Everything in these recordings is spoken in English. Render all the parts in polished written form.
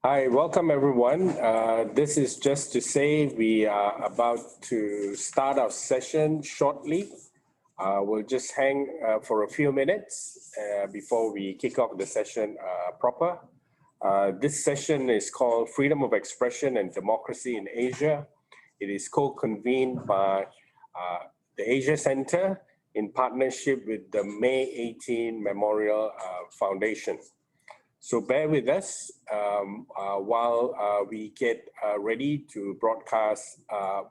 Hi, welcome everyone. This is just to say we are about to start our session shortly. We'll just hang for a few minutes before we kick off the session proper. This session is called Freedom of Expression and Democracy in Asia. It is co-convened by the Asia Center in partnership with the May 18 Memorial Foundation. So bear with us while we get ready to broadcast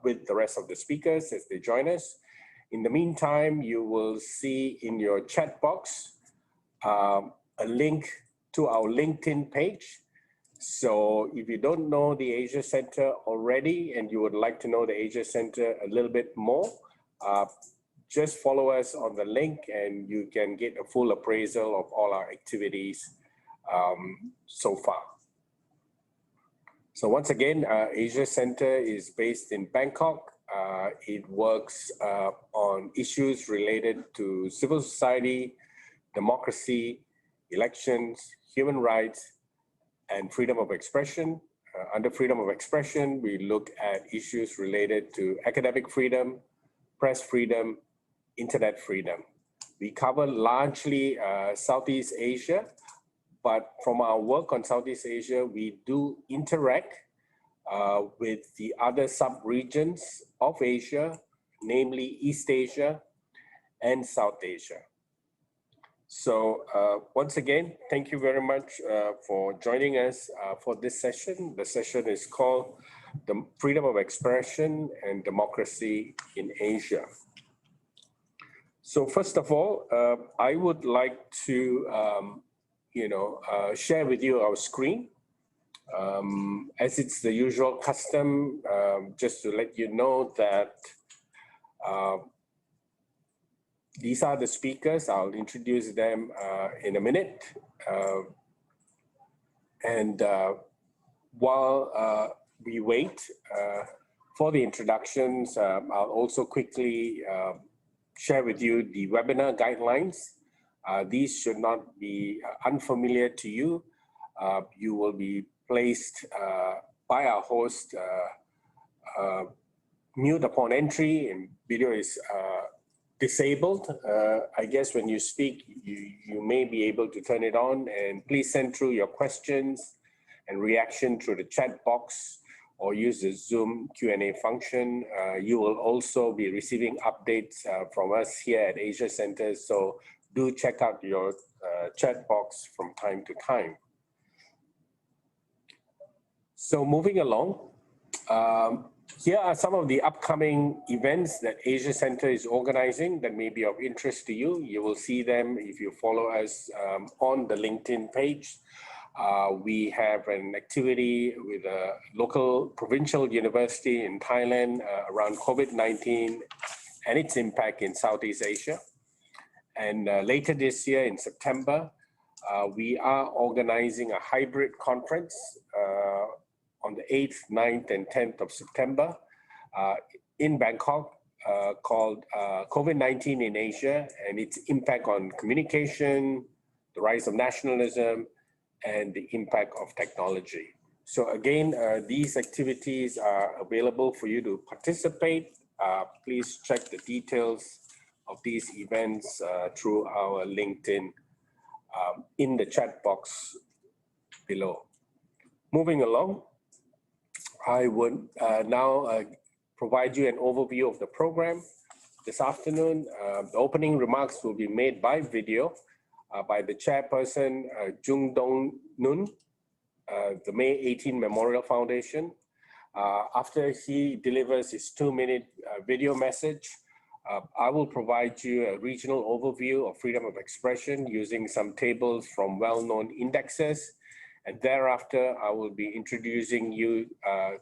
with the rest of the speakers as they join us. In the meantime, you will see in your chat box a link to our LinkedIn page. So if you don't know the Asia Center already and you would like to know the Asia Center a little bit more, just follow us on the link and you can get a full appraisal of all our activities so far. So once again, Asia Center is based in Bangkok. It works on issues related to civil society, democracy, elections, human rights, and freedom of expression. Under freedom of expression, we look at issues related to academic freedom, press freedom, internet freedom. We cover largely Southeast Asia, but from our work on Southeast Asia, we do interact with the other sub-regions of Asia, namely East Asia and South Asia. So once again, thank you very much for joining us for this session. The session is called the Freedom of Expression and Democracy in Asia. So first of all, I would like to share with you our screen. As it's the usual custom, just to let you know that these are the speakers. I'll introduce them in a minute. While we wait for the introductions, I'll also quickly share with you the webinar guidelines. These should not be unfamiliar to you. You will be placed by our host mute upon entry, and video is disabled. I guess when you speak, you may be able to turn it on, and please send through your questions and reaction through the chat box or use the Zoom Q&A function. You will also be receiving updates from us here at Asia Center, so do check out your chat box from time to time. So moving along, here are some of the upcoming events that Asia Center is organizing that may be of interest to you. You will see them if you follow us on the LinkedIn page. We have an activity with a local provincial university in Thailand around COVID-19 and its impact in Southeast Asia. And later this year in September, we are organizing a hybrid conference on the 8th, 9th, and 10th of September in Bangkok called COVID-19 in Asia and its impact on communication, the rise of nationalism, and the impact of technology. So again, these activities are available for you to participate. Please check the details of these events through our LinkedIn in the chat box below. Moving along, I would now provide you an overview of the program. This afternoon, the opening remarks will be made by video by the chairperson, Jung Dong Nun, the May 18 Memorial Foundation. After he delivers his 2-minute video message, I will provide you a regional overview of freedom of expression using some tables from well-known indexes. And thereafter, I will be introducing you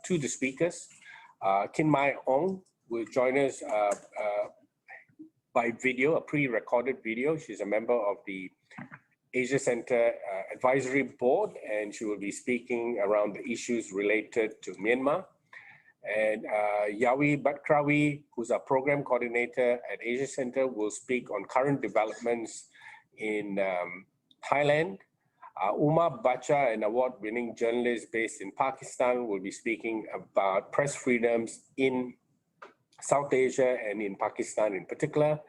to the speakers. Kin Mai Ong will join us by video, a pre-recorded video. She's a member of the Asia Center Advisory Board, and she will be speaking around the issues related to Myanmar. And Yawi Batkrawi, who's our program coordinator at Asia Center, will speak on current developments in Thailand. Umar Bacha, an award-winning journalist based in Pakistan, will be speaking about press freedoms in South Asia and in Pakistan in particular.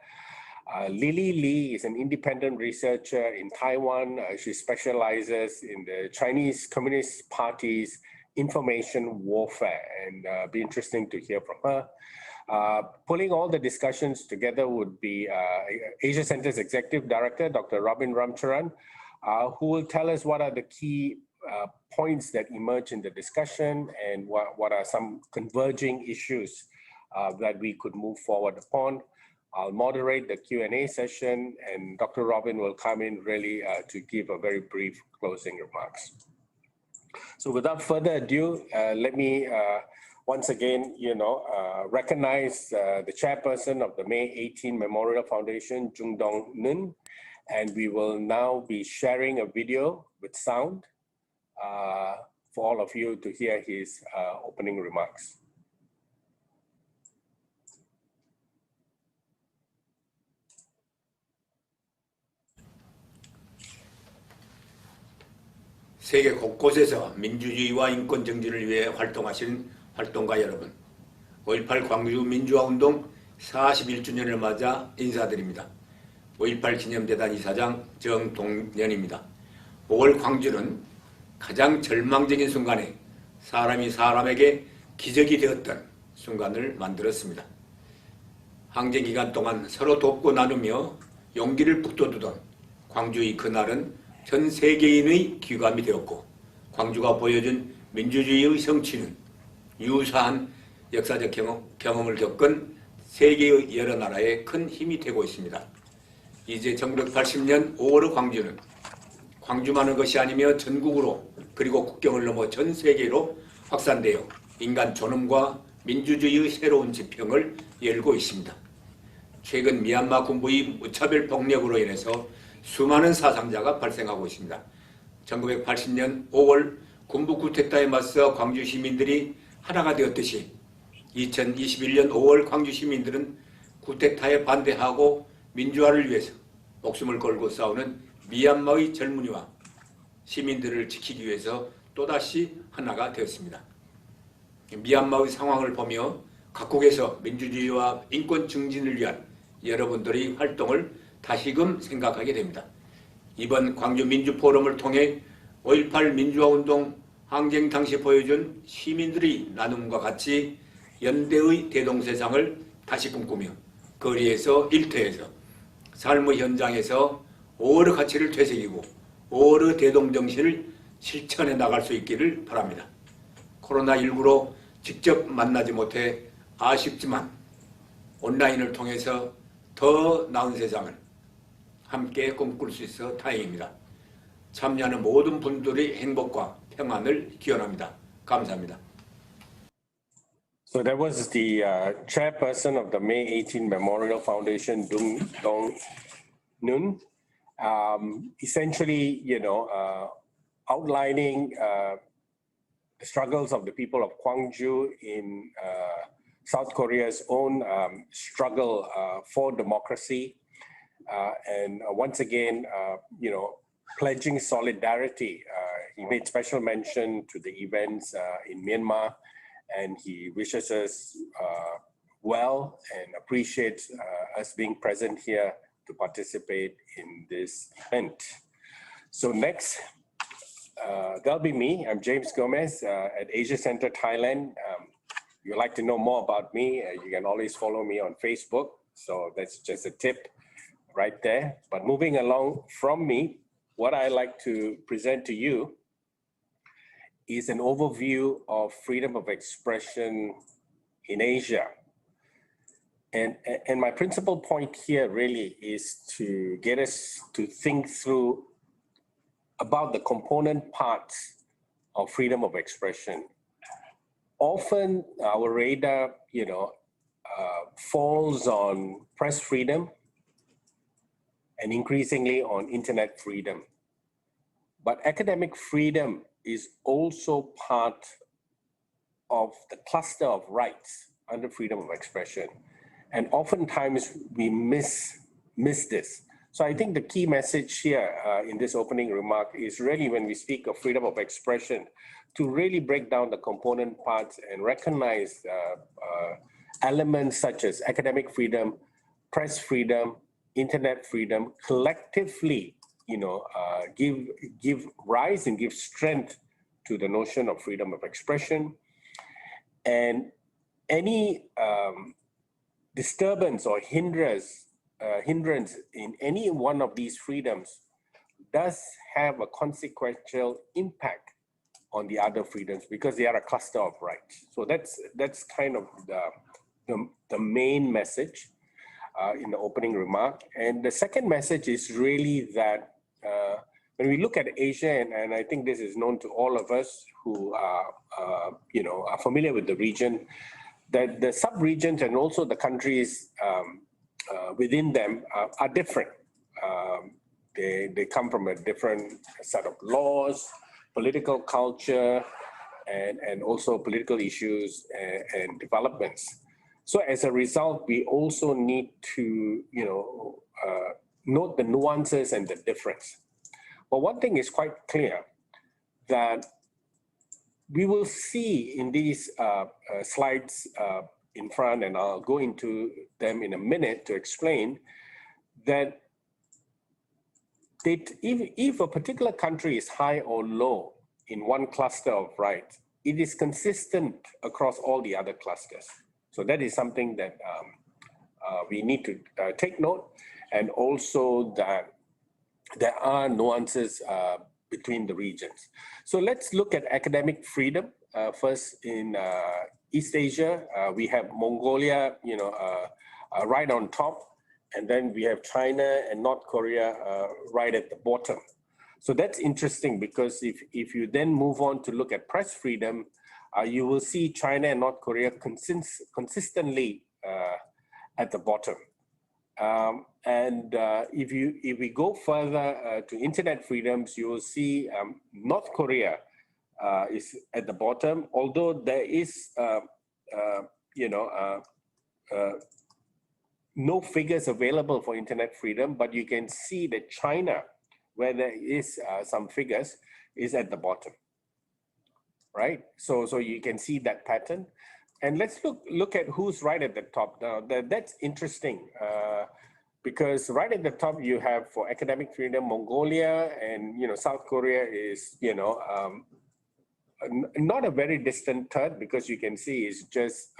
Lily Lee is an independent researcher in Taiwan. She specializes in the Chinese Communist Party's information warfare, and be interesting to hear from her. Pulling all the discussions together would be Asia Center's Executive Director, Dr. Robin Ramcharan, who will tell us what are the key points that emerge in the discussion and what are some converging issues that we could move forward upon. I'll moderate the Q&A session, and Dr. Robin will come in really to give a very brief closing remarks. So without further ado, let me once again, recognize the chairperson of the May 18 Memorial Foundation, Jung Dong Nun, and we will now be sharing a video with sound for all of you to hear his opening remarks. 세계 곳곳에서 민주주의와 인권 정진을 위해 활동하신 활동가 여러분, 5.18 광주 민주화운동 41주년을 맞아 인사드립니다. 5.18 기념재단 이사장 정동연입니다. 5월 광주는 가장 절망적인 순간에 사람이 사람에게 기적이 되었던 순간을 만들었습니다. 항쟁 기간 동안 서로 돕고 나누며 용기를 북돋우던 광주의 그날은 전 세계인의 귀감이 되었고, 광주가 보여준 민주주의의 성취는 유사한 역사적 경험을 겪은 세계의 여러 나라에 큰 힘이 되고 있습니다. 이제 1980년 5월의 광주는 광주만의 것이 아니며 전국으로 그리고 국경을 넘어 전 세계로 확산되어 인간 존엄과 민주주의의 새로운 지평을 열고 있습니다. 최근 미얀마 군부의 무차별 폭력으로 인해서 수많은 사상자가 발생하고 있습니다. 1980년 5월 군부 쿠데타에 맞서 광주 시민들이 하나가 되었듯이 2021년 5월 광주 시민들은 쿠데타에 반대하고 민주화를 위해서 목숨을 걸고 싸우는 미얀마의 젊은이와 시민들을 지키기 위해서 또다시 하나가 되었습니다. 미얀마의 상황을 보며 각국에서 민주주의와 인권 증진을 위한 여러분들의 활동을 다시금 생각하게 됩니다. 이번 광주 민주포럼을 통해 5.18 민주화운동 항쟁 당시 보여준 시민들의 나눔과 같이 연대의 대동세상을 다시 꿈꾸며 거리에서 일터에서 삶의 현장에서 5월의 가치를 되새기고 5월의 대동정신을 실천해 나갈 수 있기를 바랍니다. 코로나19로 직접 만나지 못해 아쉽지만 온라인을 통해서 더 나은 세상을 함께 꿈꿀 수 있어 다행입니다. 참여하는 모든 분들의 행복과 평안을 기원합니다. 감사합니다. So that was the chairperson of the May 18 Memorial Foundation, Jung Dong Nun, essentially, outlining the struggles of the people of Gwangju in South Korea's own struggle for democracy, and once again, pledging solidarity. He made special mention to the events in Myanmar, and he wishes us well and appreciates us being present here to participate in this event. So next, that'll be me. I'm James Gomez at Asia Center, Thailand. If you'd like to know more about me, you can always follow me on Facebook. So that's just a tip right there. But moving along from me, what I like to present to you is an overview of freedom of expression in Asia. And my principal point here really is to get us to think through about the component parts of freedom of expression. Often our radar, falls on press freedom and increasingly on internet freedom. But academic freedom is also part of the cluster of rights under freedom of expression. And oftentimes we miss this. So I think the key message here in this opening remark is really when we speak of freedom of expression, to really break down the component parts and recognize elements such as academic freedom, press freedom, internet freedom, collectively, give rise and give strength to the notion of freedom of expression. And any disturbance or hindrance in any one of these freedoms does have a consequential impact on the other freedoms because they are a cluster of rights. So that's kind of the main message in the opening remark. And the second message is really that when we look at Asia, and I think this is known to all of us who are familiar with the region, that the sub-regions and also the countries within them are different. They come from a different set of laws, political culture, and also political issues and developments. So as a result, we also need to note the nuances and the difference. But one thing is quite clear, that we will see in these slides in front, and I'll go into them in a minute to explain, that if a particular country is high or low in one cluster of rights, it is consistent across all the other clusters. So that is something that we need to take note, and also that there are nuances between the regions. So let's look at academic freedom. First, in East Asia, we have Mongolia, right on top, and then we have China and North Korea right at the bottom. So that's interesting, because if you then move on to look at press freedom, you will see China and North Korea consistently at the bottom. If we go further to internet freedoms, you will see North Korea is at the bottom, although there is no figures available for internet freedom, but you can see that China, where there is some figures, is at the bottom, right? So you can see that pattern. And let's look at who's right at the top. Now, that's interesting because right at the top you have, for academic freedom, Mongolia, and South Korea is not a very distant third, because you can see it's just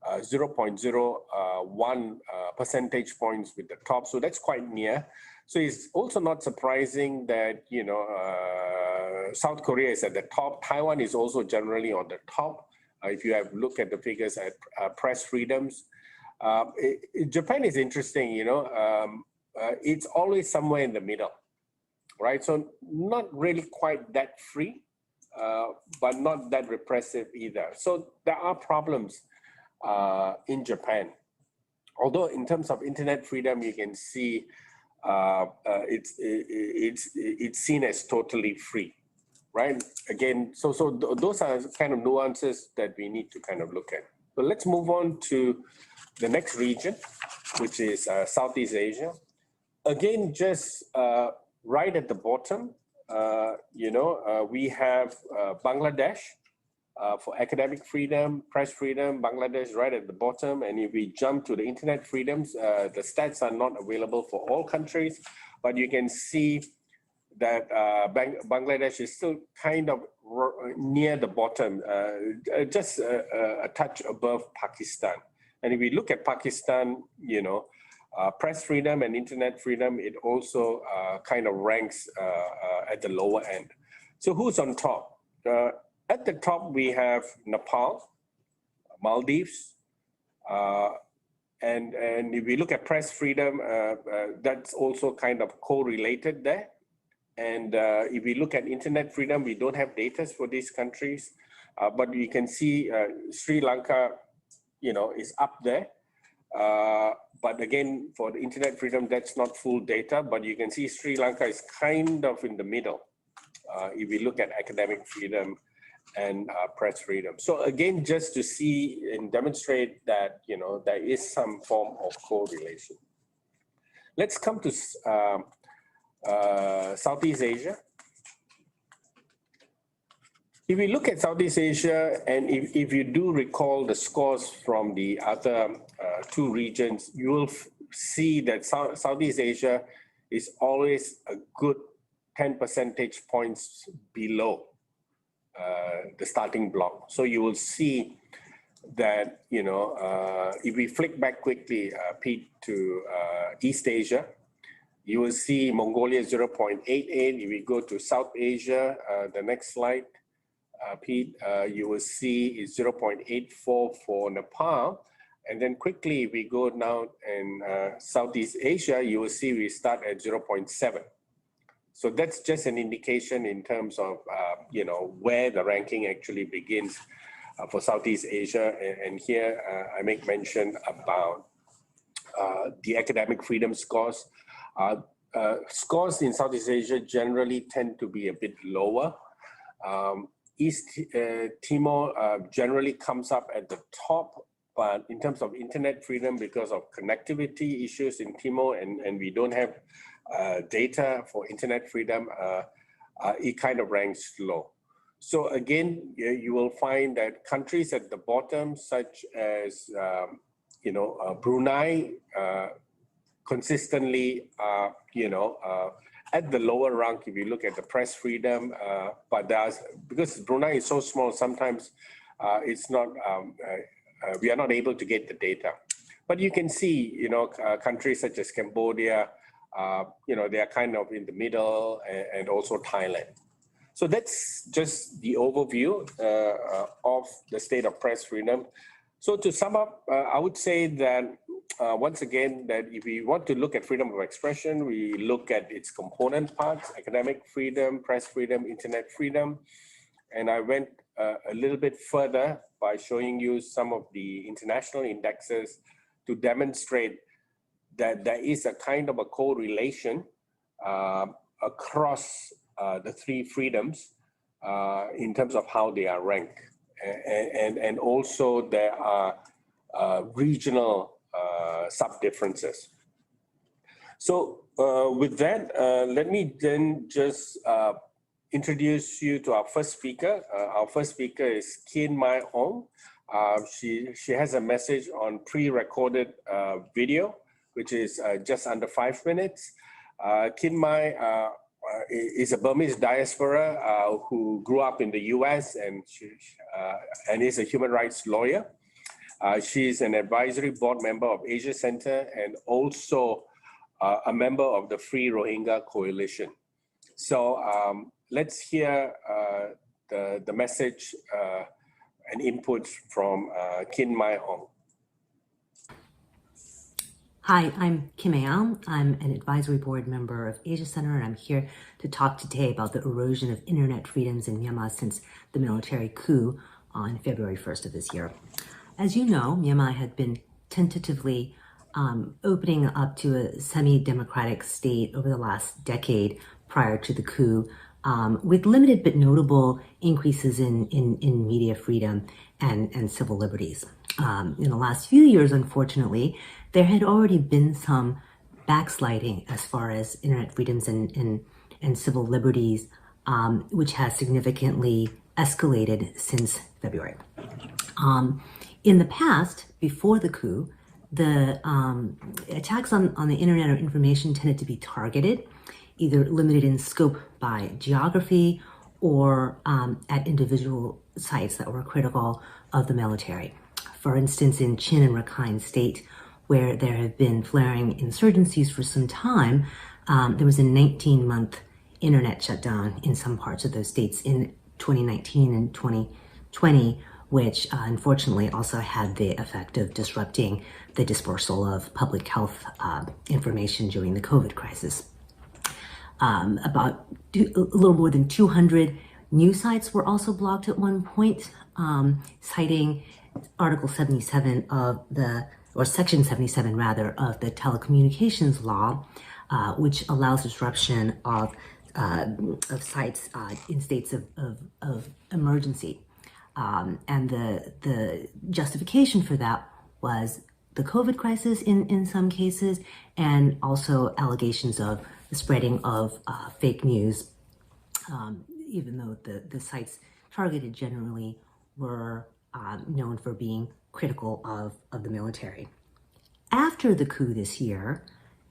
0.01 percentage points with the top. So that's quite near. So it's also not surprising that South Korea is at the top. Taiwan is also generally on the top. If you have looked at the figures at press freedoms. Japan is interesting, it's always somewhere in the middle, right? So not really quite that free, but not that repressive either. So there are problems in Japan. Although in terms of internet freedom, you can see it's seen as totally free. Right? Again, so those are kind of nuances that we need to kind of look at. So let's move on to the next region, which is Southeast Asia. Again, just right at the bottom, we have Bangladesh for academic freedom, press freedom. Bangladesh right at the bottom. And if we jump to the internet freedoms, the stats are not available for all countries, but you can see that Bangladesh is still kind of near the bottom, just a touch above Pakistan. And if we look at Pakistan, press freedom and internet freedom, it also kind of ranks at the lower end. So who's on top? At the top, we have Nepal, Maldives, and if we look at press freedom, that's also kind of correlated there. And if we look at internet freedom, we don't have data for these countries, but you can see Sri Lanka, is up there. But again, for the internet freedom, that's not full data, but you can see Sri Lanka is kind of in the middle if we look at academic freedom and press freedom. So again, just to see and demonstrate that, there is some form of correlation. Let's come to Southeast Asia. If we look at Southeast Asia, and if you do recall the scores from the other two regions, you will see that Southeast Asia is always a good 10 percentage points below the starting block. So you will see that, you know, if we flick back quickly, Pete, to East Asia, you will see Mongolia 0.88. If we go to South Asia, the next slide, Pete, you will see is 0.84 for Nepal. And then quickly, we go now in Southeast Asia, you will see we start at 0.7. So that's just an indication in terms of, you know, where the ranking actually begins for Southeast Asia. And here I make mention about the academic freedom scores. Scores in Southeast Asia generally tend to be a bit lower. East Timor generally comes up at the top, but in terms of internet freedom, because of connectivity issues in Timor, and we don't have data for internet freedom, it kind of ranks low. So again, you will find that countries at the bottom, such as you know, Brunei, consistently, you know, at the lower rank if you look at the press freedom, but because Brunei is so small, sometimes it's not, we are not able to get the data. But you can see, you know, countries such as Cambodia, you know, they are kind of in the middle, and also Thailand. So that's just the overview of the state of press freedom. So to sum up, I would say that once again, that if we want to look at freedom of expression, we look at its component parts: academic freedom, press freedom, internet freedom. And I went a little bit further by showing you some of the international indexes to demonstrate that there is a kind of a correlation across the three freedoms in terms of how they are ranked. And also there are regional sub-differences. So with that, let me then just introduce you to our first speaker. Our first speaker is Khin Mai Ong. She has a message on pre-recorded video, which is just under 5 minutes. Khin Mai is a Burmese diaspora who grew up in the US and is a human rights lawyer. She's an advisory board member of Asia Center and also a member of the Free Rohingya Coalition. So let's hear the message and inputs from Khin Mai Ong. Hi, I'm Kim Mai-ong. I'm an advisory board member of Asia Center, and I'm here to talk today about the erosion of internet freedoms in Myanmar since the military coup on February 1st of this year. As you know, Myanmar had been tentatively opening up to a semi-democratic state over the last decade prior to the coup, with limited but notable increases in media freedom and civil liberties. In the last few years, unfortunately, there had already been some backsliding as far as internet freedoms and civil liberties, which has significantly escalated since February. In the past, before the coup, the attacks on the internet or information tended to be targeted, either limited in scope by geography or at individual sites that were critical of the military. For instance, in Chin and Rakhine State, where there have been flaring insurgencies for some time, there was a 19-month internet shutdown in some parts of those states in 2019 and 2020, which unfortunately also had the effect of disrupting the dispersal of public health information during the COVID crisis. About a little more than 200 news sites were also blocked at one point, citing Article 77 of or Section 77 rather, of the telecommunications law, which allows disruption of sites in states of emergency. And the justification for that was the COVID crisis in some cases, and also allegations of the spreading of fake news, even though the sites targeted generally were known for being critical of the military. After the coup this year,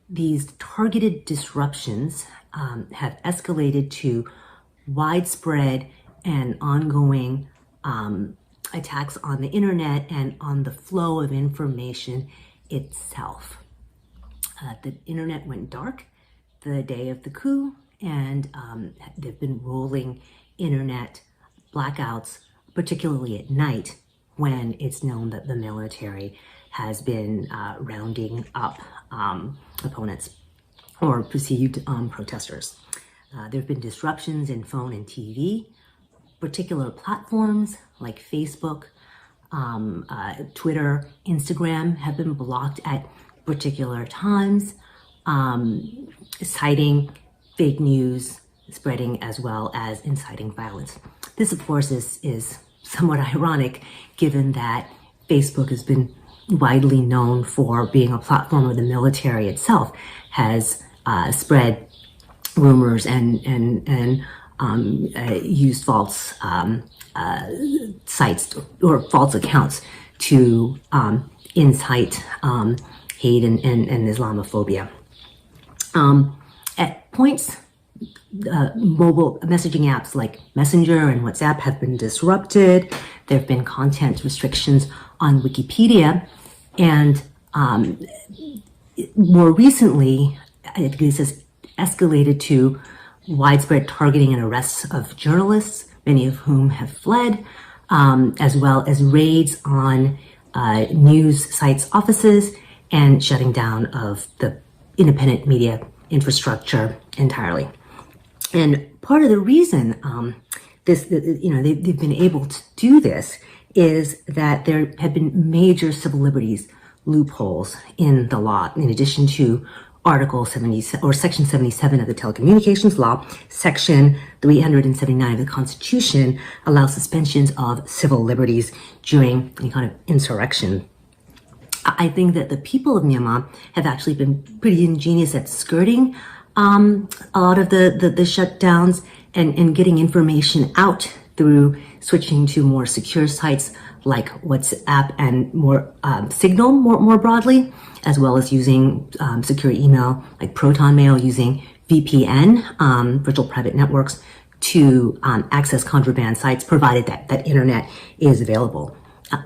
these targeted disruptions have escalated to widespread and ongoing attacks on the internet and on the flow of information itself. The internet went dark the day of the coup, and there have been rolling internet blackouts, particularly at night when it's known that the military has been rounding up opponents or perceived protesters. There have been disruptions in phone and TV. Particular platforms like Facebook, Twitter, Instagram have been blocked at particular times, citing fake news spreading as well as inciting violence. This, of course, is somewhat ironic given that Facebook has been widely known for being a platform where the military itself has spread rumors and used false sites or false accounts to incite hate and Islamophobia. At points, mobile messaging apps like Messenger and WhatsApp have been disrupted. There have been content restrictions on Wikipedia, and more recently, I think this has escalated to widespread targeting and arrests of journalists, many of whom have fled, as well as raids on news sites' offices and shutting down of the independent media infrastructure entirely. And part of the reason they've been able to do this is that there have been major civil liberties loopholes in the law, in addition to Article 70 or Section 77 of the Telecommunications Law. Section 379 of the Constitution allows suspensions of civil liberties during any kind of insurrection. I think that the people of Myanmar have actually been pretty ingenious at skirting a lot of the shutdowns and getting information out through switching to more secure sites like WhatsApp and more Signal more broadly, as well as using secure email like Proton Mail, using VPN, virtual private networks, to access contraband sites, provided that internet is available.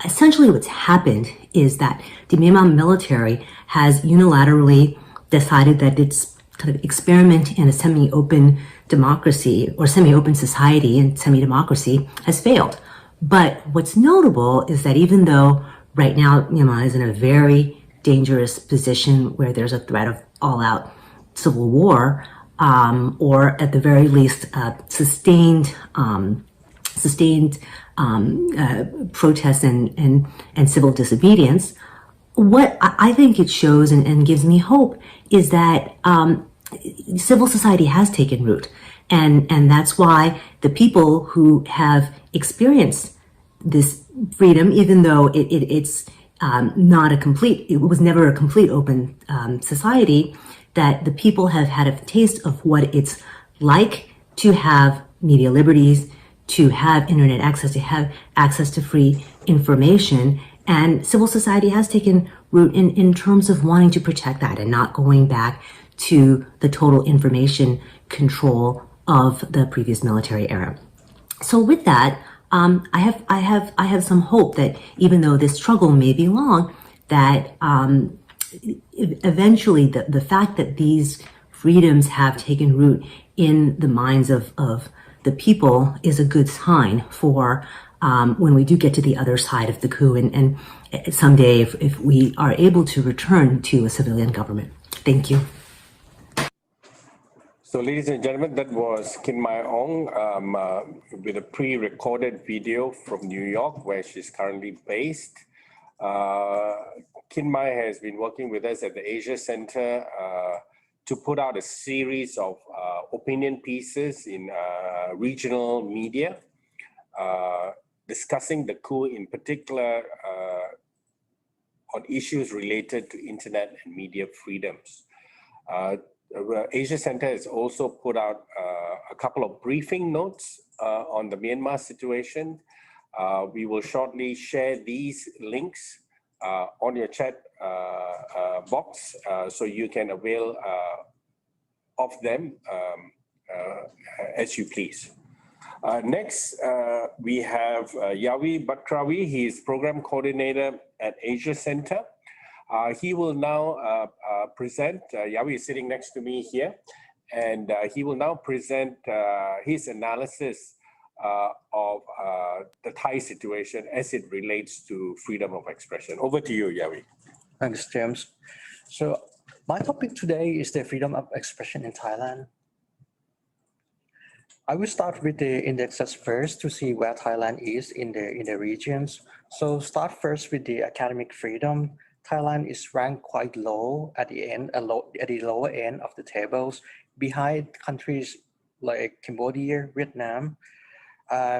Essentially what's happened is that the Myanmar military has unilaterally decided that its kind of experiment in a semi-open democracy or semi-open society and semi-democracy has failed. But what's notable is that even though right now Myanmar is in a very dangerous position where there's a threat of all-out civil war, or at the very least sustained protests and civil disobedience, what I think it shows and gives me hope is that civil society has taken root. And that's why the people who have experienced this freedom, even though it's it was never a complete open society, that the people have had a taste of what it's like to have media liberties, to have internet access, to have access to free information. And civil society has taken root in terms of wanting to protect that and not going back to the total information control of the previous military era. So with that, I have some hope that even though this struggle may be long, that eventually the fact that these freedoms have taken root in the minds of the people is a good sign for when we do get to the other side of the coup and someday if we are able to return to a civilian government. Thank you. So, ladies and gentlemen, that was Kin Mai Ong with a pre-recorded video from New York, where she's currently based. Kin Mai has been working with us at the Asia Center to put out a series of opinion pieces in regional media, discussing the coup, in particular on issues related to internet and media freedoms. Asia Center has also put out a couple of briefing notes on the Myanmar situation. We will shortly share these links on your chat box so you can avail of them as you please. Next, we have Yawi Bakrawi. He is Program Coordinator at Asia Center. He will now present, Yawi is sitting next to me here, and he will now present his analysis of the Thai situation as it relates to freedom of expression. Over to you, Yawi. Thanks, James. So my topic today is the freedom of expression in Thailand. I will start with the indexes first to see where Thailand is in the regions. So start first with the academic freedom. Thailand is ranked quite low at the lower end of the tables, behind countries like Cambodia, Vietnam.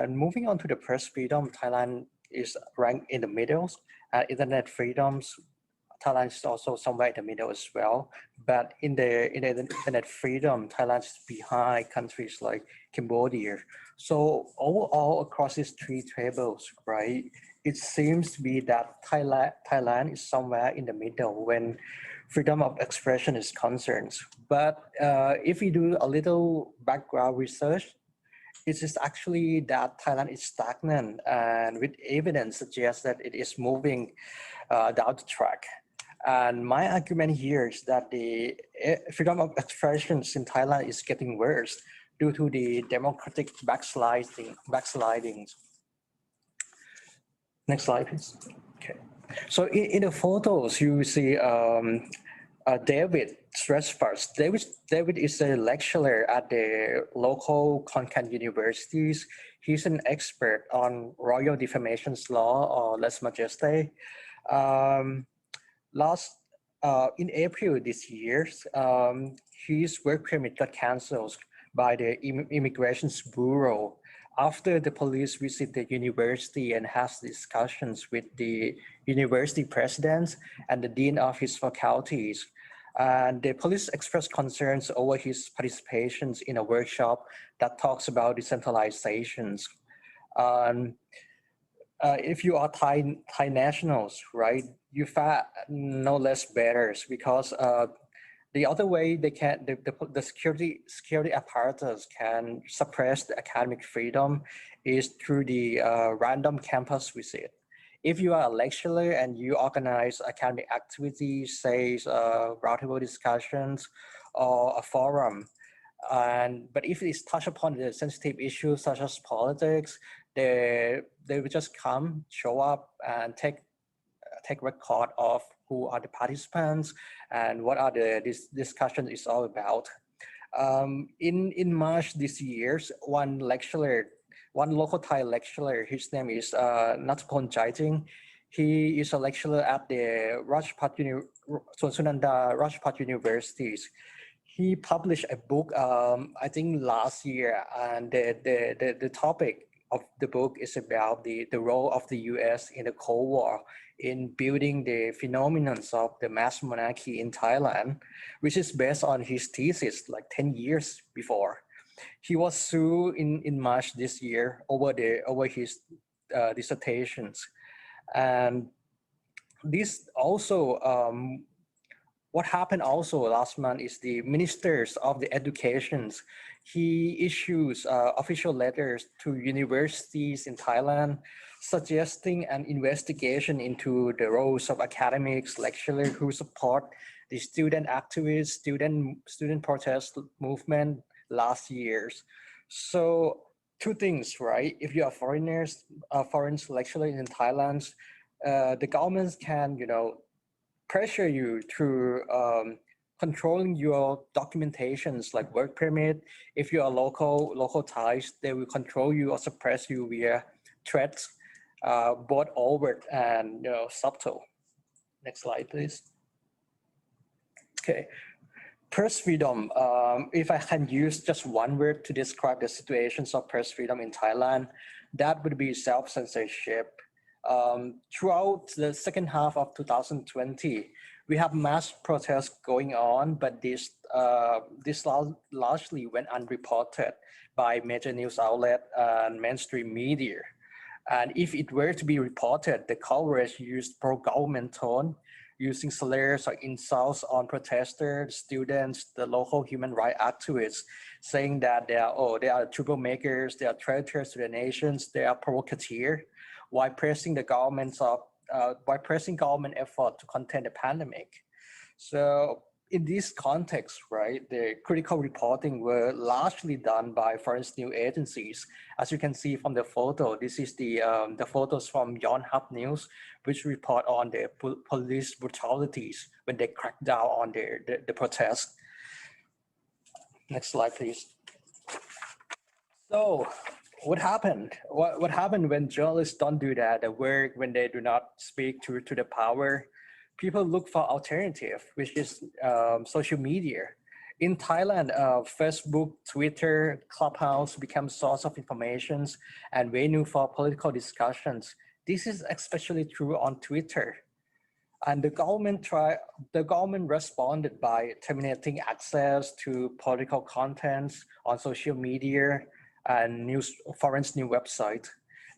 Moving on to the press freedom, Thailand is ranked in the middle. Internet freedoms, Thailand is also somewhere in the middle as well. But in the internet freedom, Thailand is behind countries like Cambodia. So overall, across these three tables, right, it seems to be that Thailand is somewhere in the middle when freedom of expression is concerned. But if we do a little background research, it is actually that Thailand is stagnant, and with evidence suggests that it is moving down the track. And my argument here is that the freedom of expression in Thailand is getting worse due to the democratic backsliding. Next slide, please. Okay. So in the photos, you see David Stressfars. David is a lecturer at the local convened universities. He's an expert on royal defamation law, or lèse majesté. In April this year, his work permit got cancelled by the Immigration Bureau after the police visit the university and has discussions with the university president and the dean of his faculties. And the police expressed concerns over his participations in a workshop that talks about decentralizations. If you are Thai nationals, right, you fare no less better because the other way they can, the security apparatus can suppress the academic freedom is through the random campus visit. If you are a lecturer and you organize academic activities, say roundtable discussions or a forum, but if it's touch upon the sensitive issues such as politics, they will just come, show up, and take record of who are the participants and what are this discussion is all about. In March this year, one local Thai lecturer, his name is Natapon Jaiting. He is a lecturer at the Sunanda Rajpat Universities. He published a book, I think last year, and the topic of the book is about the role of the US in the Cold War in building the phenomenon of the mass monarchy in Thailand, which is based on his thesis like 10 years before. He was sued in March this year over his dissertations. And this also, what happened also last month is the ministers of the educations, he issues official letters to universities in Thailand suggesting an investigation into the roles of academics, lecturers who support the student activists, student protest movement last years. So two things, right? If you are foreigners, foreign lecturers in Thailand, the governments can, pressure you through controlling your documentations like work permit. If you are local Thais, they will control you or suppress you via threats, both overt and subtle. Next slide, please. Okay, press freedom. If I can use just one word to describe the situations of press freedom in Thailand, that would be self-censorship. throughout the second half of 2020, we have mass protests going on, but this largely went unreported by major news outlet and mainstream media. And if it were to be reported, the coverage used pro-government tone, using slurs or insults on protesters, students, the local human rights activists, saying that they are troublemakers, they are traitors to the nations, they are provocateurs, while pressing the government effort to contain the pandemic. So in this context, right, the critical reporting were largely done by foreign news agencies. As you can see from the photo, this is the photos from Yonhap News, which report on the police brutalities when they crack down on the protest. Next slide, please. So what happened? What happened when journalists don't do that, the work, when they do not speak to the power? People look for alternative, which is social media. In Thailand, Facebook, Twitter, Clubhouse become source of information and venue for political discussions. This is especially true on Twitter. And the government responded by terminating access to political contents on social media and foreign news website.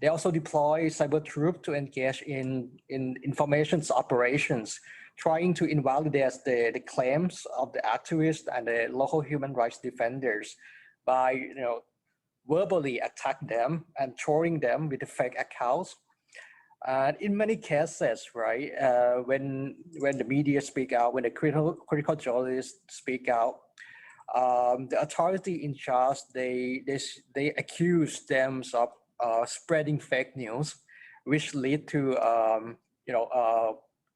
They also deploy cyber troops to engage in information operations, trying to invalidate the claims of the activists and the local human rights defenders by verbally attack them and throwing them with the fake accounts. And in many cases, right, when the media speak out, when the critical journalists speak out, the authority in charge, they accuse them of spreading fake news, which lead to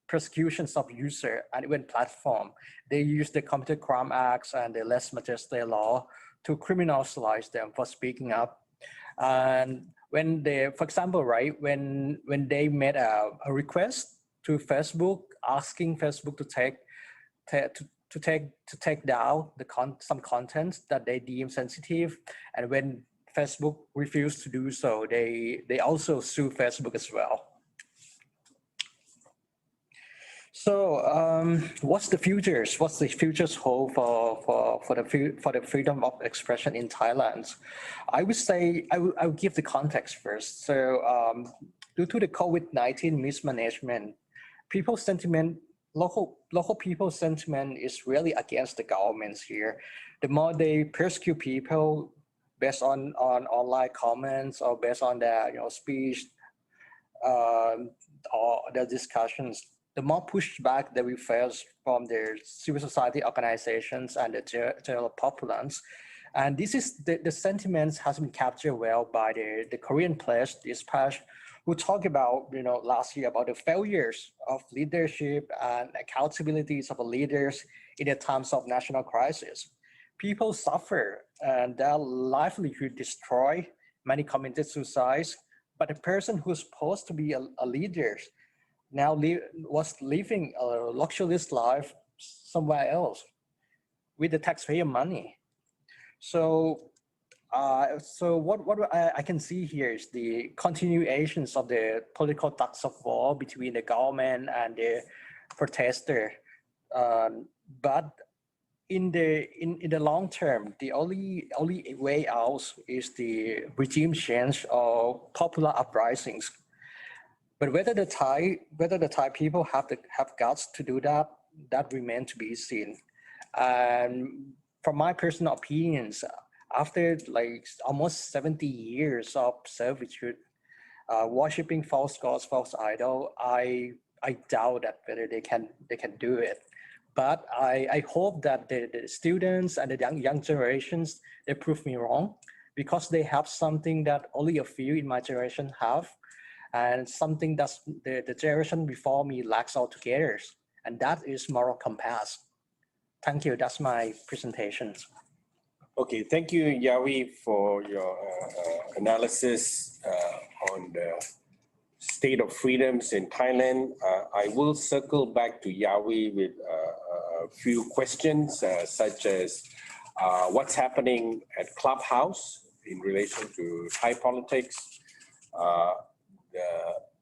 persecutions of user and even platform. They use the Computer Crime Acts and the Lèse Majesté law to criminalize them for speaking up. And when they, for example, right, when they made a request to Facebook asking Facebook to take down some content that they deem sensitive, and when Facebook refused to do so, they also sue Facebook as well. So what's the futures hold for the freedom of expression in Thailand? I would say I would give the context first. So due to the COVID-19 mismanagement, people's sentiment, local people's sentiment is really against the governments here. The more they persecute people based on online comments or based on their speech or their discussions, the more pushback that we face from their civil society organizations and the general populace. And this is the sentiments has been captured well by the Korean Press Dispatch, who talked about, last year about the failures of leadership and accountabilities of leaders in the times of national crisis. People suffer and their livelihood destroyed, many committed suicides, but the person who's supposed to be a leader now was living a luxurious life somewhere else with the taxpayer money. So what I can see here is the continuations of the political tug of war between the government and the protester. But in the long term, the only way out is the regime change or popular uprisings. But whether the Thai people have guts to do that remains to be seen. And from my personal opinions, after like almost 70 years of servitude, worshipping false gods, false idol, I doubt that whether they can do it. But I hope that the students and the young generations, they prove me wrong, because they have something that only a few in my generation have, and something that the generation before me lacks altogether, and that is moral compass. Thank you. That's my presentation. Okay, thank you, Yawi, for your analysis on the state of freedoms in Thailand. I will circle back to Yawi with a few questions, such as what's happening at Clubhouse in relation to Thai politics, the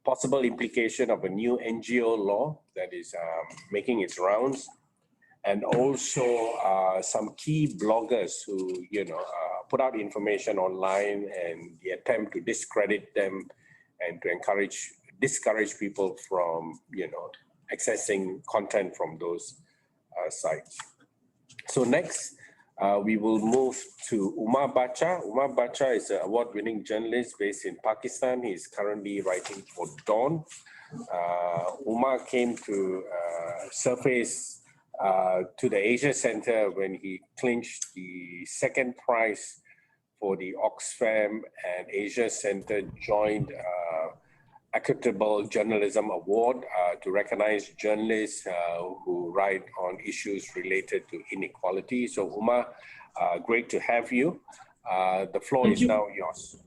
possible implication of a new NGO law that is making its rounds, and also some key bloggers who, put out information online and the attempt to discredit them and to discourage people from, accessing content from those sites. So next, we will move to Umar Bacha. Umar Bacha is an award-winning journalist based in Pakistan. He is currently writing for Dawn. Umar came to surface to the Asia Center when he clinched the second prize for the Oxfam and Asia Center joint Equitable Journalism Award to recognize journalists who write on issues related to inequality. So Umar, great to have you. The floor is now yours.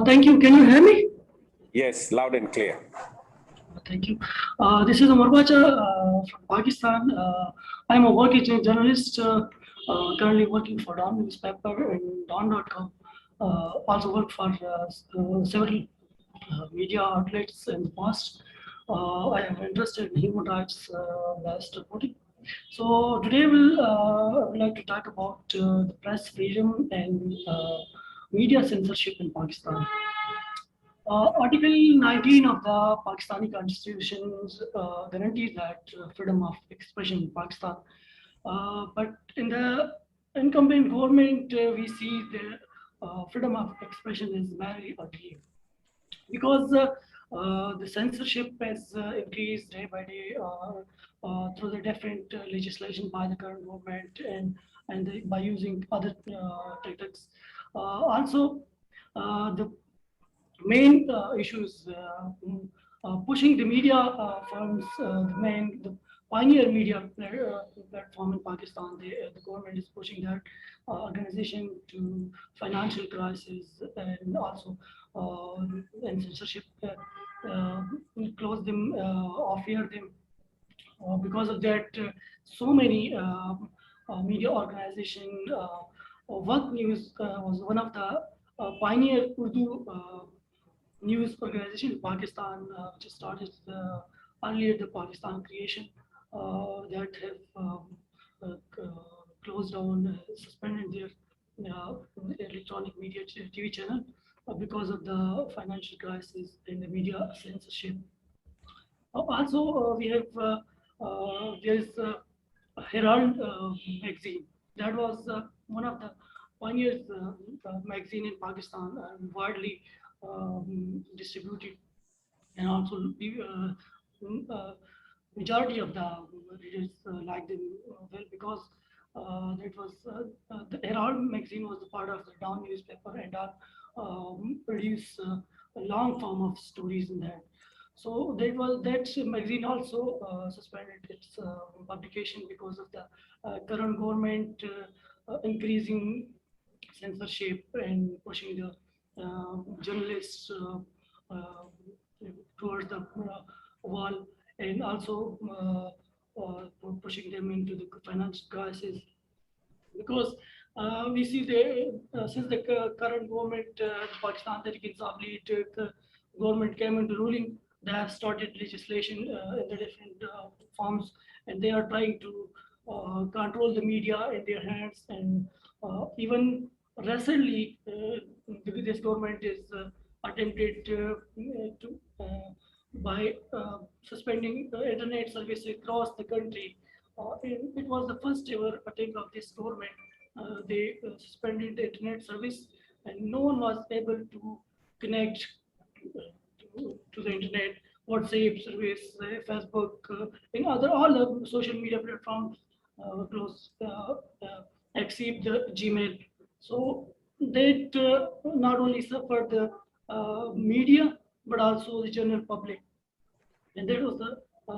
Thank you. Can you hear me? Yes, loud and clear. Thank you. This is Umar Bacha from Pakistan. I'm a working journalist, currently working for Dawn newspaper and Dawn.com. Also worked for several media outlets in the past. I am interested in human rights based reporting. So today we'll like to talk about the press freedom and media censorship in Pakistan. Article 19 of the Pakistani Constitution guarantees that freedom of expression in Pakistan. But in the incumbent government, we see the freedom of expression is very ugly, because the censorship has increased day by day through the different legislation by the current government and by using other tactics. Also, the main issues pushing the media firms, the pioneer media platform in Pakistan. The government is pushing that organization to financial crisis and also and censorship, close them or fear them. Because of that, so many media organization, Work News was one of the pioneer Urdu news organization in Pakistan, which started earlier the Pakistan creation, that have closed down, suspended their electronic media TV channel because of the financial crisis and the media censorship. Also, we have there is Herald magazine. That was one of the pioneers magazine in Pakistan, widely distributed, and also majority of the readers liked them well, because it was the Herald magazine was a part of the Dawn newspaper and produced a long form of stories in that. So that magazine also suspended its publication because of the current government increasing censorship and pushing the journalists towards the wall, and also pushing them into the financial crisis. Because we see since the current government, Pakistan Tehreek-e-Insaf government came into ruling, they have started legislation in the different forms, and they are trying to control the media in their hands. And even recently, this government is attempted by suspending internet service across the country. It was the first ever attempt of this government. They suspended the internet service, and no one was able to connect to the internet. WhatsApp service, Facebook, and all the social media platforms closed, except the Gmail. So that not only suffered the media, but also the general public. And that was the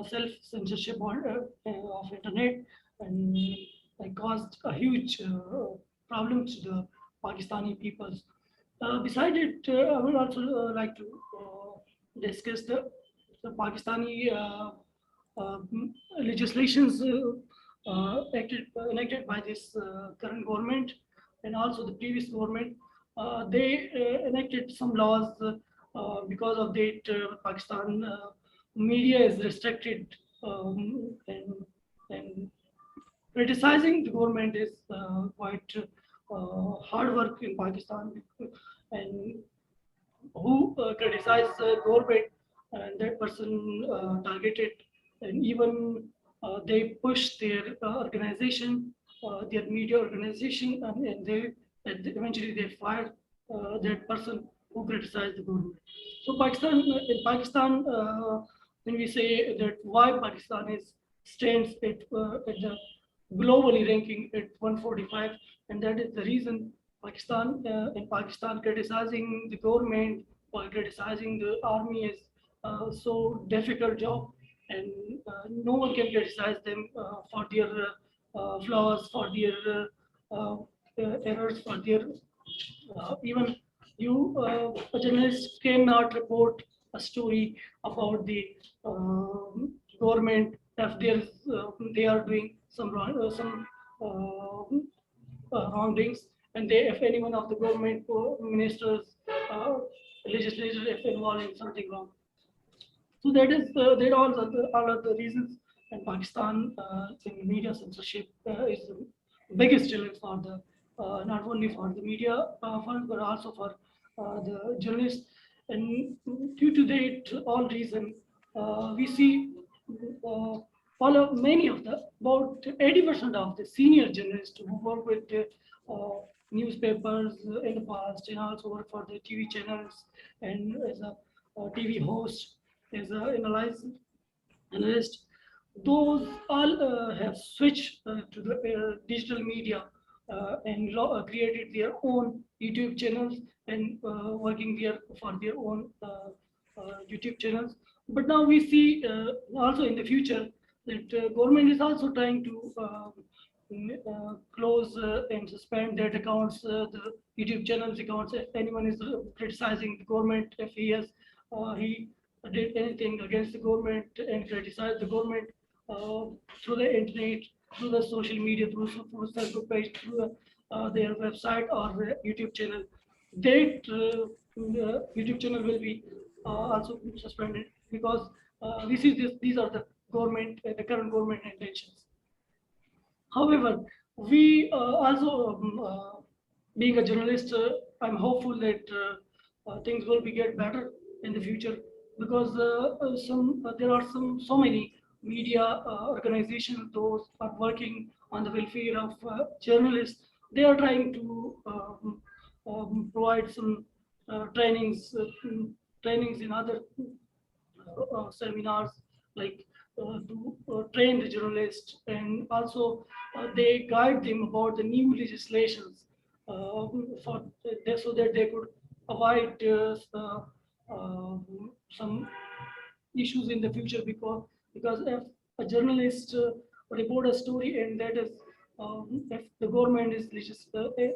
self-censorship of internet, and it caused a huge problem to the Pakistani peoples. Besides it, I would also like to discuss the Pakistani legislations enacted by this current government and also the previous government. They enacted some laws because of that, Pakistan media is restricted, and criticizing the government is quite hard work in Pakistan, and who criticize the government and that person targeted, and even they push their organization, their media organization, and eventually they fire that person who criticized the government. So Pakistan, in Pakistan, when we say that why Pakistan stands at the globally ranking at 145, and that is the reason Pakistan, in Pakistan, criticizing the government or criticizing the army is so difficult job, and no one can criticize them for their flaws, for their errors, for their even you, a journalist cannot report a story about the government if they are doing some wrongdoings, and if any one of the government ministers, legislators, if involved in something wrong. So that is that all of the reasons. And Pakistan in media censorship is the biggest challenge for the not only for the media but also for the journalists. And due to that all reason, we see many of the about 80% of the senior journalists who work with newspapers in the past, and also work for the TV channels and as a TV host, as an analyst, those all have switched to the digital media and created their own YouTube channels and working there for their own YouTube channels. But now we see also in the future that government is also trying to close and suspend that accounts, the YouTube channels accounts. If anyone is criticizing the government, if he did anything against the government and criticized the government through the internet, through the social media, through Facebook page, through their website or their YouTube channel, that YouTube channel will be also suspended, because these are the government, the current government intentions. However, we also, being a journalist, I'm hopeful that things will be get better in the future, because there are so many media organizations those are working on the welfare of journalists. They are trying to provide some trainings in other seminars, like to train the journalists, and also they guide them about the new legislations so that they could avoid some issues in the future, because if a journalist report a story and that is if the government is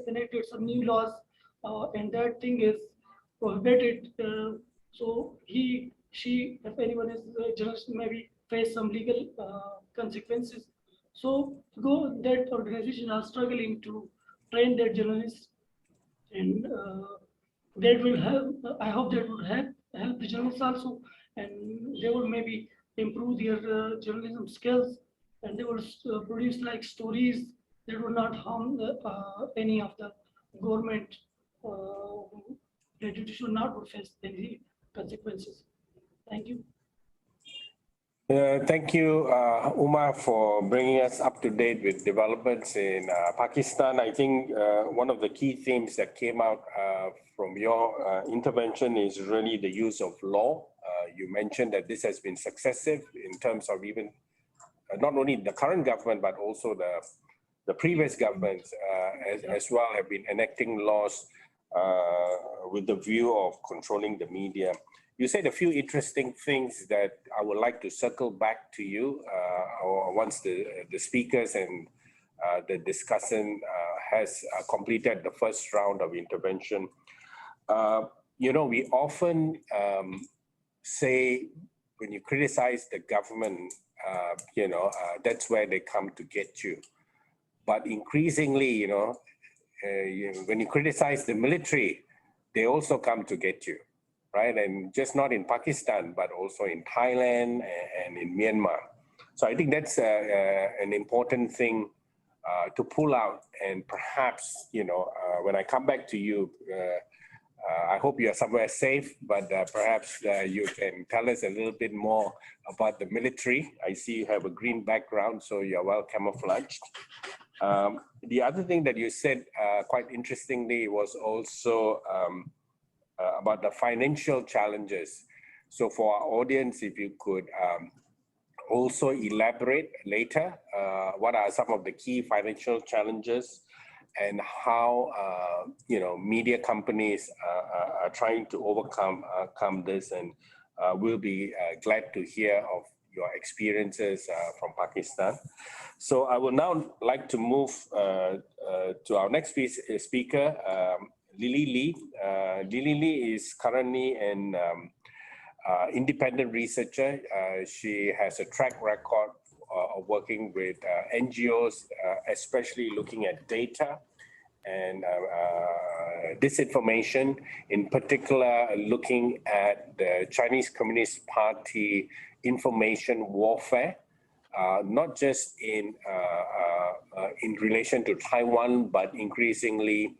enacted some new laws and that thing is prohibited, so she, if anyone is a journalist, maybe face some legal consequences. So that organization are struggling to train their journalists, and that will help. I hope that would help the journalists also, and they will maybe improve their journalism skills, and they will produce like stories that will not harm any of the government. That it should not face any consequences. Thank you. Thank you, Umar, for bringing us up to date with developments in Pakistan. I think one of the key themes that came out from your intervention is really the use of law. You mentioned that this has been successive in terms of even not only the current government, but also the previous governments as well have been enacting laws with the view of controlling the media. You said a few interesting things that I would like to circle back to you once the speakers and the discussant has completed the first round of intervention. You know, we often say when you criticize the government, that's where they come to get you. But increasingly, when you criticize the military, they also come to get you. right? And just not in Pakistan, but also in Thailand and in Myanmar. So I think that's an important thing to pull out, and perhaps, when I come back to you, I hope you are somewhere safe, but perhaps you can tell us a little bit more about the military. I see you have a green background, so you're well camouflaged. The other thing that you said quite interestingly was also about the financial challenges. So for our audience, if you could also elaborate later, what are some of the key financial challenges and how media companies are trying to overcome this, and we'll be glad to hear of your experiences from Pakistan. So I would now like to move to our next speaker, Lily Lee. Lily Lee is currently an independent researcher. She has a track record of working with NGOs, especially looking at data and disinformation, in particular looking at the Chinese Communist Party information warfare, not just in relation to Taiwan, but increasingly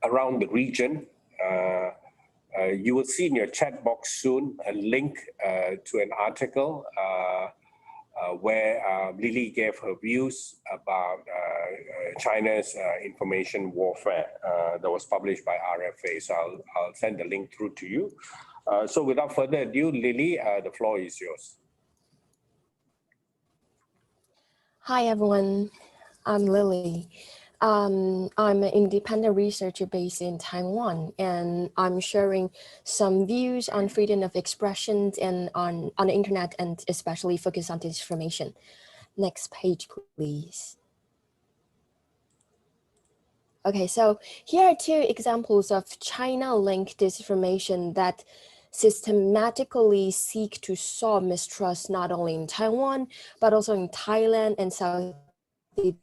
around the region. You will see in your chat box soon a link to an article where Lily gave her views about China's information warfare that was published by RFA. So I'll send the link through to you. So without further ado, Lily, the floor is yours. Hi, everyone. I'm Lily. I'm an independent researcher based in Taiwan, and I'm sharing some views on freedom of expression and on the internet, and especially focus on disinformation. Next page, please. Okay, so here are two examples of China-linked disinformation that systematically seek to sow mistrust not only in Taiwan, but also in Thailand and Southeast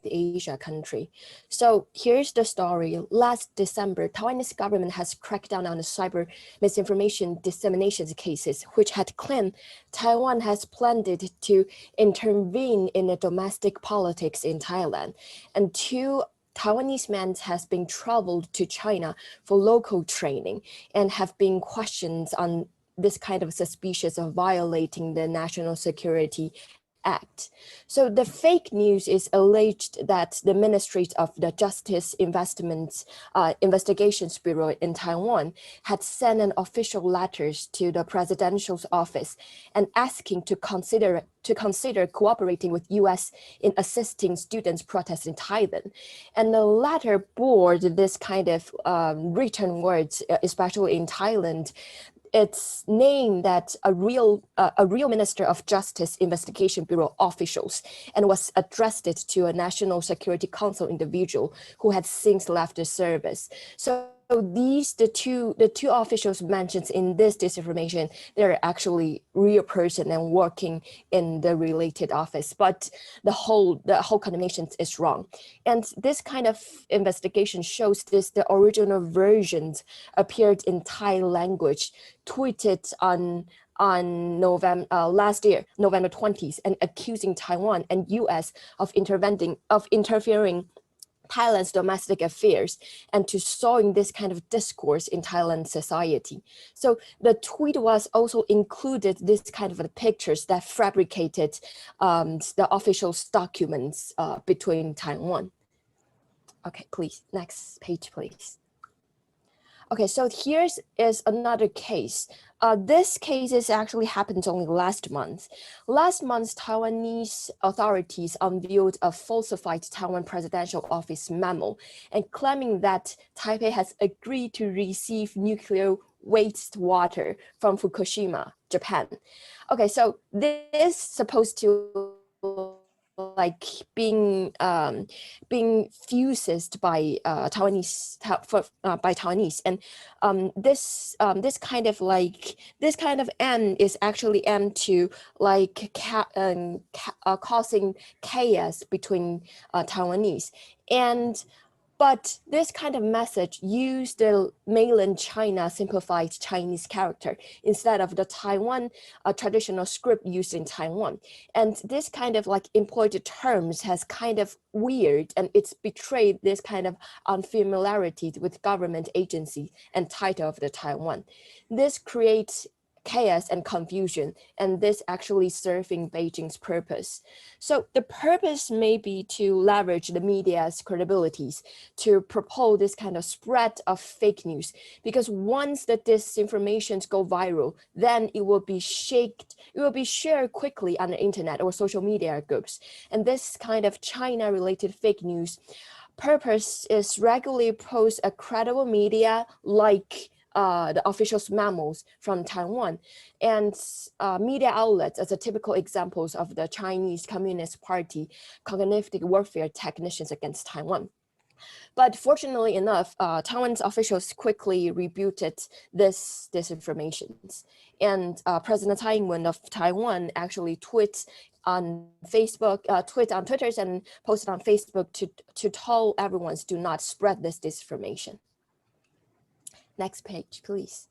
Asia country. So here's the story. Last December, Taiwanese government has cracked down on the cyber misinformation dissemination cases, which had claimed Taiwan has planned to intervene in the domestic politics in Thailand. And two Taiwanese men has been traveled to China for local training and have been questioned on this kind of suspicious of violating the national security Act. So the fake news is alleged that the Ministry of the Justice Investigations Bureau in Taiwan had sent an official letters to the presidential's office and asking to consider cooperating with US in assisting students protests in Thailand. And the letter bore this kind of written words, especially in Thailand. It's named that a real Minister of Justice Investigation Bureau officials, and was addressed to a National Security Council individual who had since left the service. So the two officials mentioned in this disinformation, they're actually real person and working in the related office, but the whole condemnation is wrong. And this kind of investigation shows the original versions appeared in Thai language, tweeted on last year, November 20th, and accusing Taiwan and US of interfering Thailand's domestic affairs and to sowing this kind of discourse in Thailand society. So the tweet was also included this kind of pictures that fabricated the official documents between Taiwan. Okay, please, next page, please. Okay, so here's another case. This case is actually happened only last month. Last month, Taiwanese authorities unveiled a falsified Taiwan presidential office memo and claiming that Taipei has agreed to receive nuclear wastewater from Fukushima, Japan. Okay, so this is supposed to like being fused by Taiwanese, and this kind of end is actually aimed to like causing chaos between Taiwanese. And But this kind of message used the mainland China simplified Chinese character instead of the Taiwan traditional script used in Taiwan. And this kind of like imported terms has kind of weird, and it's betrayed this kind of unfamiliarity with government agency and title of the Taiwan. This creates chaos and confusion, and this actually serving Beijing's purpose. So the purpose may be to leverage the media's credibilities to propel this kind of spread of fake news, because once the disinformations go viral, then it will be shared quickly on the internet or social media groups. And this kind of China-related fake news purpose is regularly post a credible media like the official memos from Taiwan and media outlets as a typical examples of the Chinese Communist Party cognitive warfare technicians against Taiwan. But fortunately enough, Taiwan's officials quickly rebutted this disinformation. And President Tsai Ing-wen of Taiwan actually tweets on Facebook, tweet on Twitter and posted on Facebook to tell everyone to not spread this disinformation. Next page, please.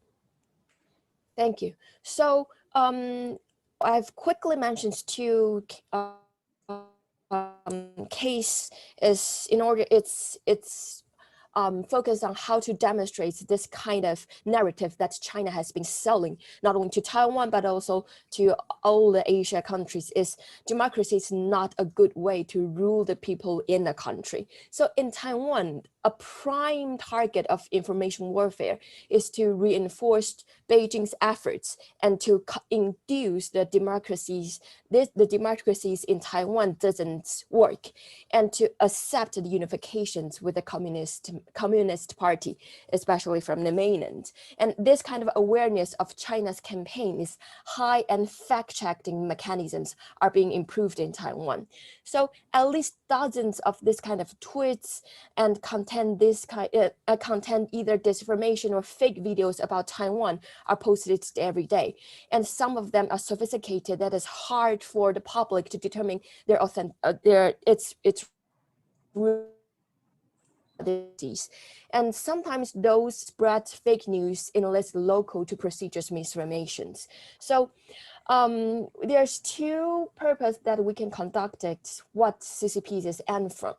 Thank you. So I've quickly mentioned two case is in order it's focused on how to demonstrate this kind of narrative that China has been selling, not only to Taiwan, but also to all the Asia countries, is democracy is not a good way to rule the people in a country. So in Taiwan, a prime target of information warfare is to reinforce Beijing's efforts and to induce the democracies in Taiwan doesn't work, and to accept the unifications with the Communist Party, especially from the mainland. And this kind of awareness of China's campaign is high, and fact-checking mechanisms are being improved in Taiwan. So at least dozens of this kind of tweets and content either disinformation or fake videos about Taiwan are posted every day. And some of them are sophisticated that is hard for the public to determine its and sometimes those spread fake news in less local to prestigious misinformations. So there's two purposes that we can conduct it, what CCP is and for.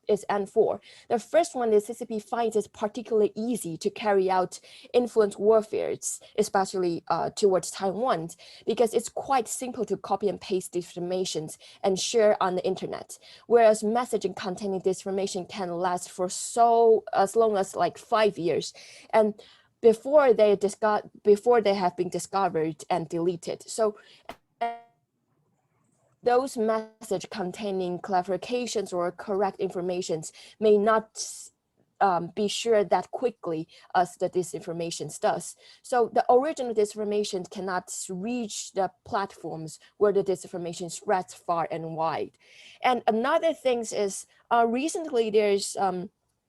The first one is CCP finds it particularly easy to carry out influence warfare, especially towards Taiwan, because it's quite simple to copy and paste disinformations and share on the internet, whereas messaging containing disinformation can last for as long as like 5 years, and before they have been discovered and deleted. So those messages containing clarifications or correct informations may not be shared that quickly as the disinformation does. So the original disinformation cannot reach the platforms where the disinformation spreads far and wide. And another thing is recently there's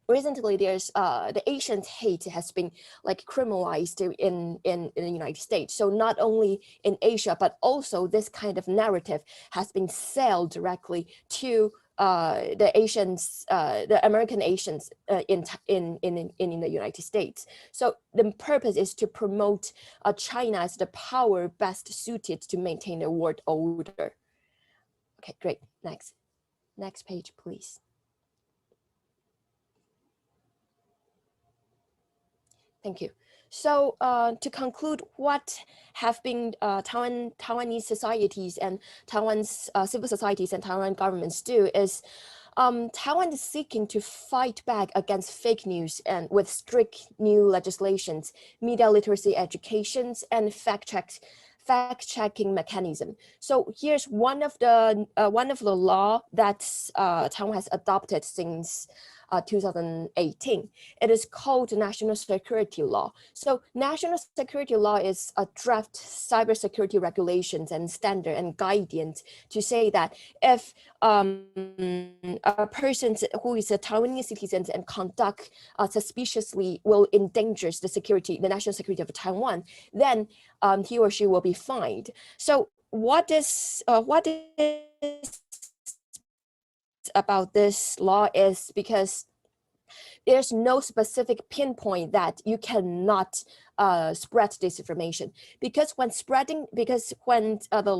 the Asian hate has been like criminalized in the United States. So not only in Asia, but also this kind of narrative has been sold directly to the American Asians in the United States. So the purpose is to promote China as the power best suited to maintain the world order. Okay, great. Next page, please. Thank you. So to conclude, what have been Taiwanese societies and Taiwan's civil societies and Taiwan governments do is Taiwan is seeking to fight back against fake news and with strict new legislations, media literacy educations, and fact-checking mechanism. So here's one of the law that Taiwan has adopted since 2018. It is called National Security Law. So National Security Law is a draft cybersecurity regulations and standard and guidance to say that if a person who is a Taiwanese citizen and conduct suspiciously will endanger the national security of Taiwan, then he or she will be fined. So what is about this law is because there's no specific pinpoint that you cannot spread disinformation, because when the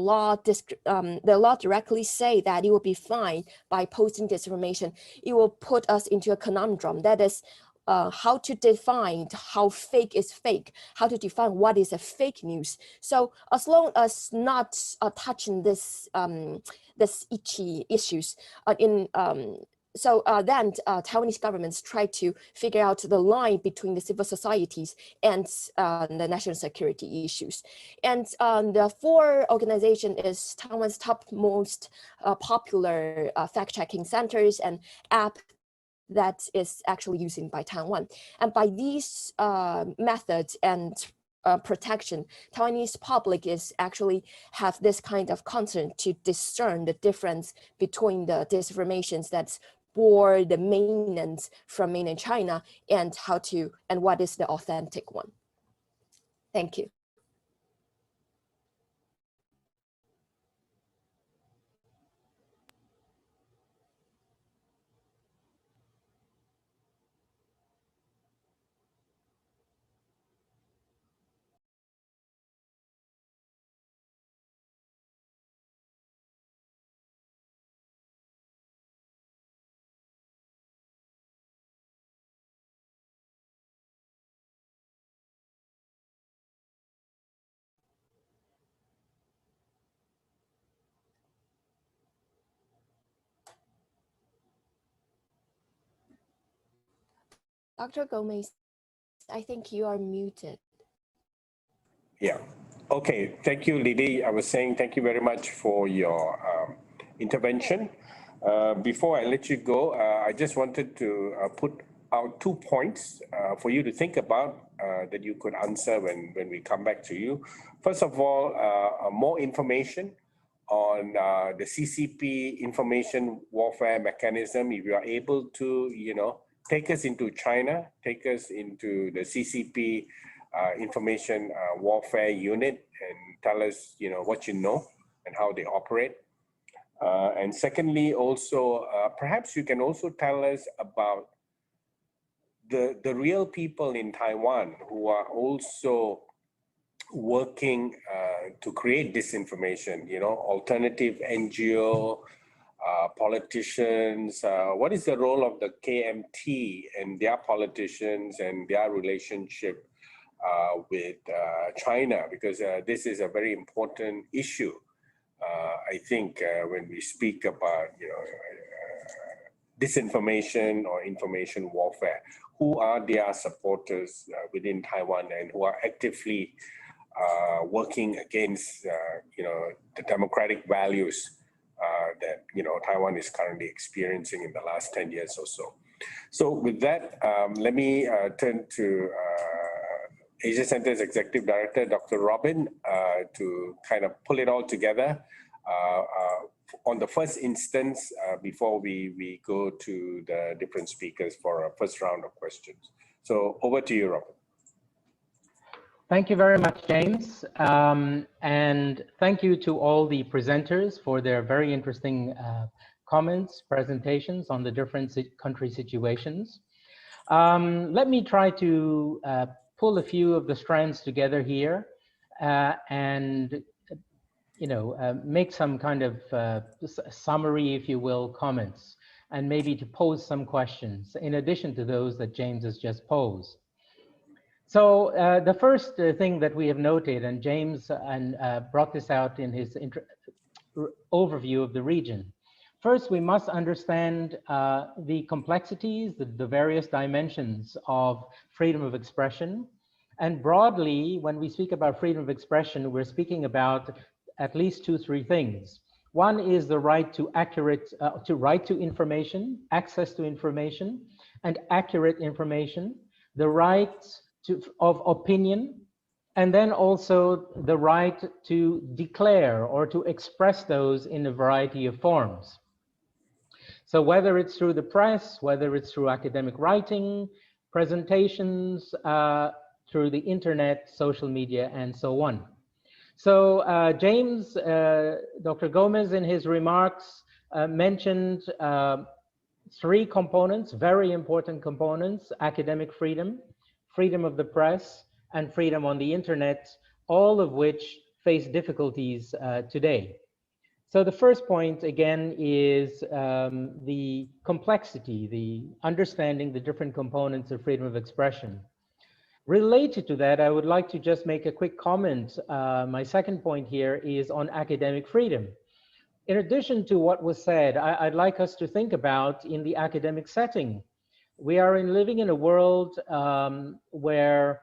law directly say that it will be fine by posting disinformation, it will put us into a conundrum. That is, how to define how fake is fake, how to define what is a fake news. So as long as not touching this this itchy issues then Taiwanese governments try to figure out the line between the civil societies and the national security issues. And the 4 organization is Taiwan's topmost popular fact-checking centers and app that is actually used by Taiwan. And by these methods and protection, Taiwanese public is actually have this kind of concern to discern the difference between the disinformations that's for the mainland from mainland China and what is the authentic one. Thank you. Dr. Gomez, I think you are muted. Yeah. Okay. Thank you, Lily. I was saying thank you very much for your intervention. Before I let you go, I just wanted to put out 2 points for you to think about that you could answer when we come back to you. First of all, more information on the CCP information warfare mechanism. If you are able to, take us into China, take us into the CCP information warfare unit and tell us, what you know and how they operate. And secondly, also, perhaps you can also tell us about the real people in Taiwan who are also working to create disinformation, alternative NGO, politicians. What is the role of the KMT and their politicians and their relationship with China? Because this is a very important issue. I think when we speak about, disinformation or information warfare, who are their supporters within Taiwan and who are actively working against, the democratic values that, Taiwan is currently experiencing in the last 10 years or so. So with that, let me turn to Asia Center's Executive Director, Dr. Robin, to kind of pull it all together on the first instance before we go to the different speakers for a first round of questions. So over to you, Robin. Thank you very much, James. And thank you to all the presenters for their very interesting comments, presentations on the different country situations. Let me try to pull a few of the strands together here and make some kind of summary, if you will, comments, and maybe to pose some questions in addition to those that James has just posed. So the first thing that we have noted, and James brought this out in his overview of the region. First, we must understand the complexities, the various dimensions of freedom of expression. And broadly, when we speak about freedom of expression, we're speaking about at least 2-3 things. One is the right to right to information, access to information, and accurate information, the right of opinion, and then also the right to declare or to express those in a variety of forms. So whether it's through the press, whether it's through academic writing, presentations, through the internet, social media, and so on. So James, Dr. Gomez in his remarks mentioned three components, very important components: academic freedom, freedom of the press, and freedom on the internet, all of which face difficulties today. So the first point, again, is the complexity, the understanding the different components of freedom of expression. Related to that, I would like to just make a quick comment. My second point here is on academic freedom. In addition to what was said, I'd like us to think about in the academic setting. We are living in a world where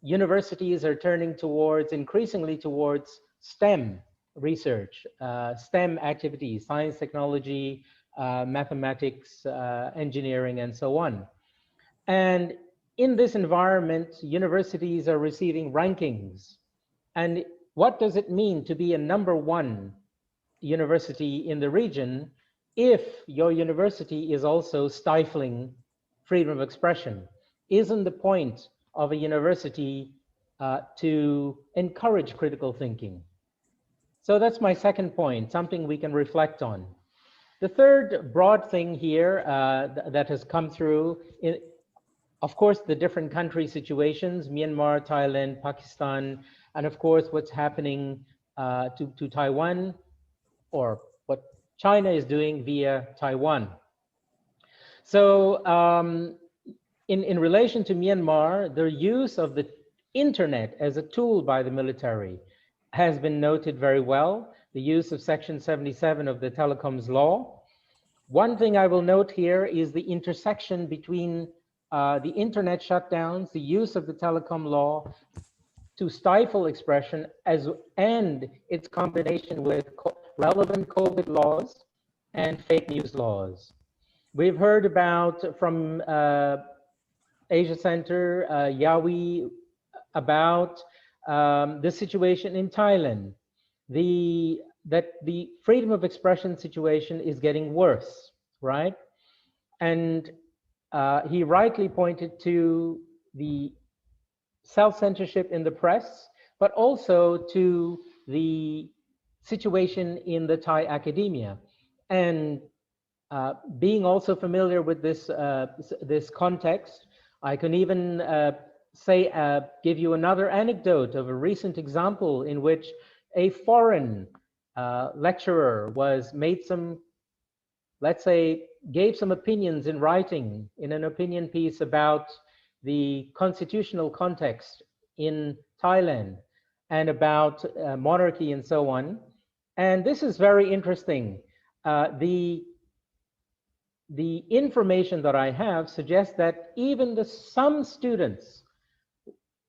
universities are turning towards, increasingly towards STEM research, STEM activities, science, technology, mathematics, engineering, and so on. And in this environment, universities are receiving rankings. And what does it mean to be a #1 university in the region if your university is also stifling freedom of expression? Isn't the point of a university to encourage critical thinking? So that's my second point, something we can reflect on. The third broad thing here that has come through, of course, the different country situations, Myanmar, Thailand, Pakistan, and of course, what's happening to Taiwan, or what China is doing via Taiwan. So in relation to Myanmar, the use of the internet as a tool by the military has been noted very well. The use of Section 77 of the Telecoms Law. One thing I will note here is the intersection between the internet shutdowns, the use of the telecom law to stifle expression, and its combination with relevant COVID laws and fake news laws. We've heard about from Asia Center, Yawi, about the situation in Thailand, that the freedom of expression situation is getting worse, right? And he rightly pointed to the self-censorship in the press, but also to the situation in the Thai academia. And being also familiar with this context, I can even give you another anecdote of a recent example in which a foreign lecturer gave some opinions in writing in an opinion piece about the constitutional context in Thailand and about monarchy and so on. And this is very interesting. The information that I have suggests that even some students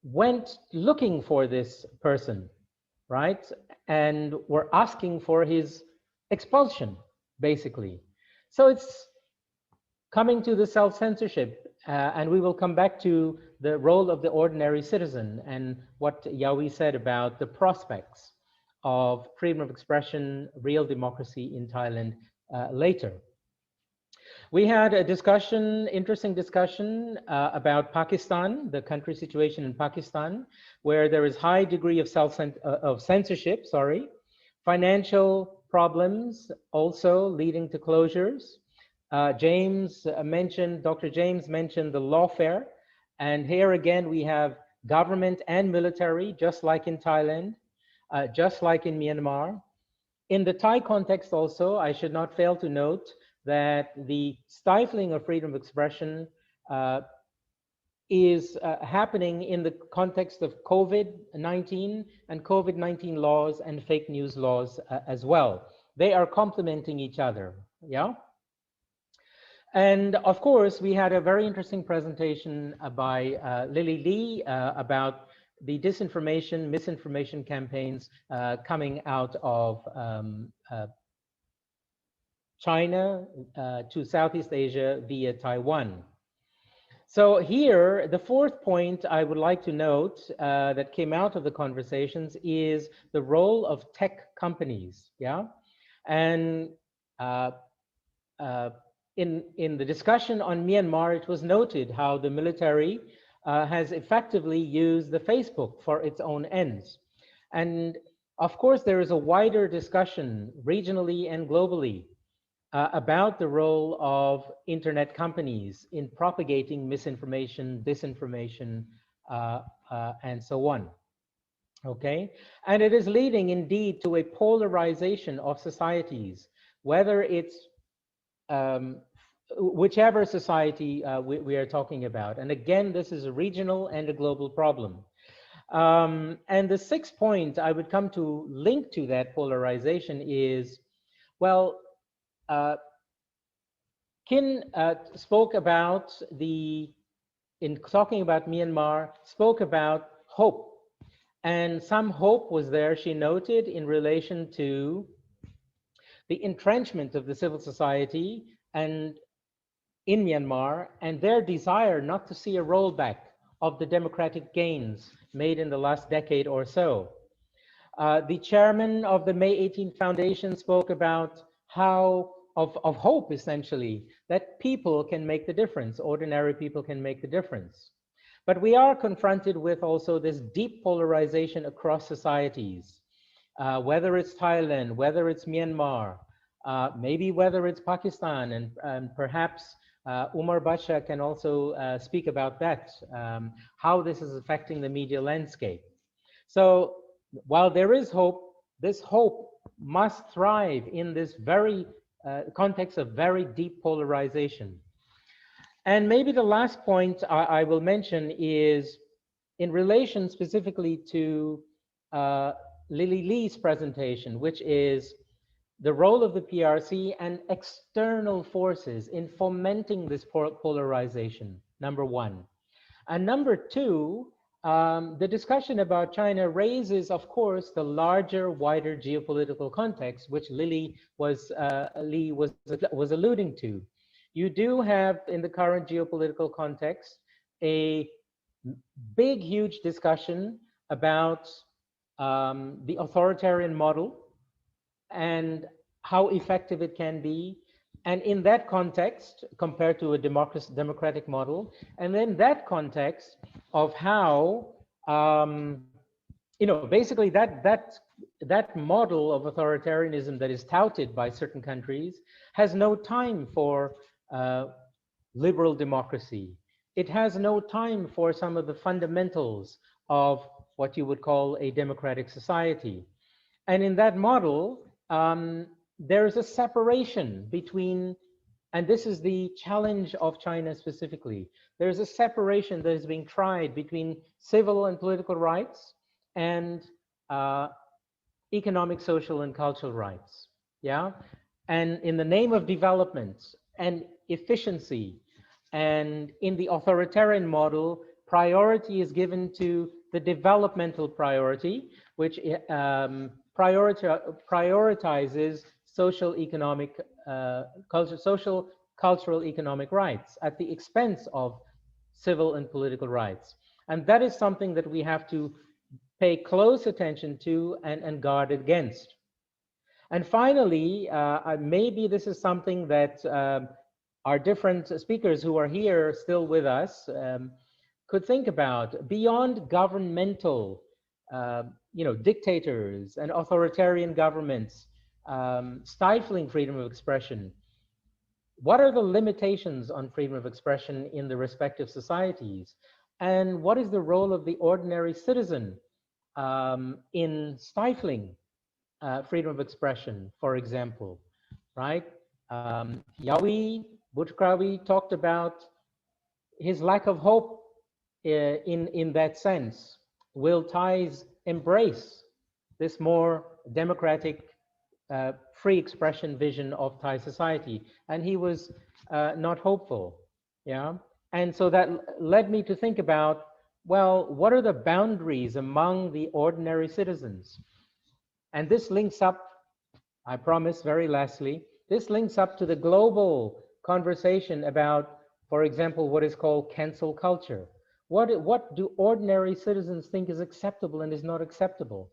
went looking for this person, right? And were asking for his expulsion, basically. So it's coming to the self-censorship, and we will come back to the role of the ordinary citizen and what Yawi said about the prospects of freedom of expression, real democracy in Thailand later. We had a discussion, interesting discussion about Pakistan, the country situation in Pakistan, where there is high degree of censorship, financial problems also leading to closures. Dr. James mentioned the lawfare, and here again we have government and military, just like in Thailand, just like in Myanmar. In the Thai context also, I should not fail to note that the stifling of freedom of expression is happening in the context of COVID-19 and COVID-19 laws and fake news laws as well. They are complementing each other, yeah? And of course, we had a very interesting presentation by Lily Lee about the disinformation, misinformation campaigns coming out of China to Southeast Asia via Taiwan. So here, the fourth point I would like to note that came out of the conversations is the role of tech companies, yeah? And in the discussion on Myanmar, it was noted how the military has effectively used the Facebook for its own ends. And of course, there is a wider discussion regionally and globally about the role of internet companies in propagating misinformation, disinformation, and so on. Okay, and it is leading indeed to a polarization of societies, whether it's whichever society we are talking about. And again, this is a regional and a global problem. And the sixth point I would come to link to that polarization is, well, Kin spoke about in talking about Myanmar, spoke about hope. And some hope was there, she noted, in relation to the entrenchment of the civil society and in Myanmar, and their desire not to see a rollback of the democratic gains made in the last decade or so. The chairman of the May 18 Foundation spoke about how of hope, essentially, that people can make the difference, ordinary people can make the difference. But we are confronted with also this deep polarization across societies, whether it's Thailand, whether it's Myanmar, maybe whether it's Pakistan, and perhaps Umar Basha can also speak about that, how this is affecting the media landscape. So while there is hope, this hope must thrive in this very context of very deep polarization. And maybe the last point I will mention is in relation specifically to Lily Lee's presentation, which is the role of the PRC and external forces in fomenting this polarization, number one. And number two, the discussion about China raises, of course, the larger, wider geopolitical context, which Lee was alluding to. You do have, in the current geopolitical context, a big, huge discussion about the authoritarian model and how effective it can be. And in that context, compared to a democratic model, and then that context of how, basically that model of authoritarianism that is touted by certain countries has no time for liberal democracy. It has no time for some of the fundamentals of what you would call a democratic society. And in that model, there is a separation between, and this is the challenge of China specifically, there's a separation that is being tried between civil and political rights and economic, social, and cultural rights. Yeah, and in the name of development and efficiency, and in the authoritarian model, priority is given to the developmental priority, which prioritizes social, economic, cultural, economic rights at the expense of civil and political rights. And that is something that we have to pay close attention to and guard against. And finally, maybe this is something that our different speakers who are here still with us could think about. Beyond governmental dictators and authoritarian governments stifling freedom of expression, what are the limitations on freedom of expression in the respective societies? And what is the role of the ordinary citizen in stifling freedom of expression, for example, right? Yawi Butchkrawi talked about his lack of hope in that sense. Will Thais embrace this more democratic, free expression vision of Thai society? And he was not hopeful, yeah? And so that led me to think about, well, what are the boundaries among the ordinary citizens? And this links up, I promise very lastly, this links up to the global conversation about, for example, what is called cancel culture. What do ordinary citizens think is acceptable and is not acceptable?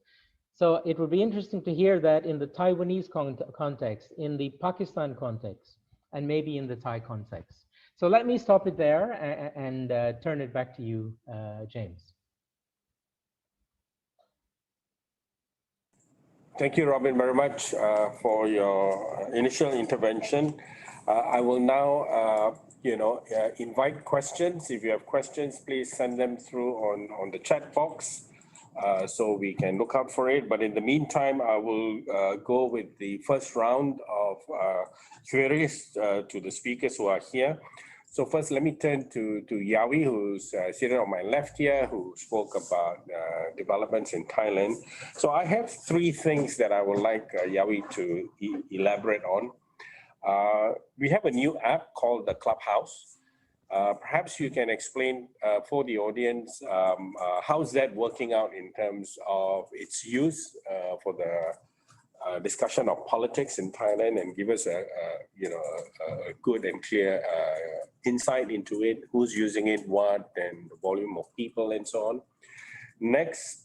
So it would be interesting to hear that in the Taiwanese context, in the Pakistan context, and maybe in the Thai context. So let me stop it there and turn it back to you, James. Thank you, Robin, very much for your initial intervention. I will now, invite questions. If you have questions, please send them through on the chat box so we can look out for it. But in the meantime, I will go with the first round of queries to the speakers who are here. So first, let me turn to Yawi, who's sitting on my left here, who spoke about developments in Thailand. So I have three things that I would like Yawi to elaborate on. We have a new app called the Clubhouse. Perhaps you can explain for the audience how's that working out in terms of its use for the discussion of politics in Thailand, and give us a good and clear insight into it, who's using it, what, and the volume of people and so on. Next,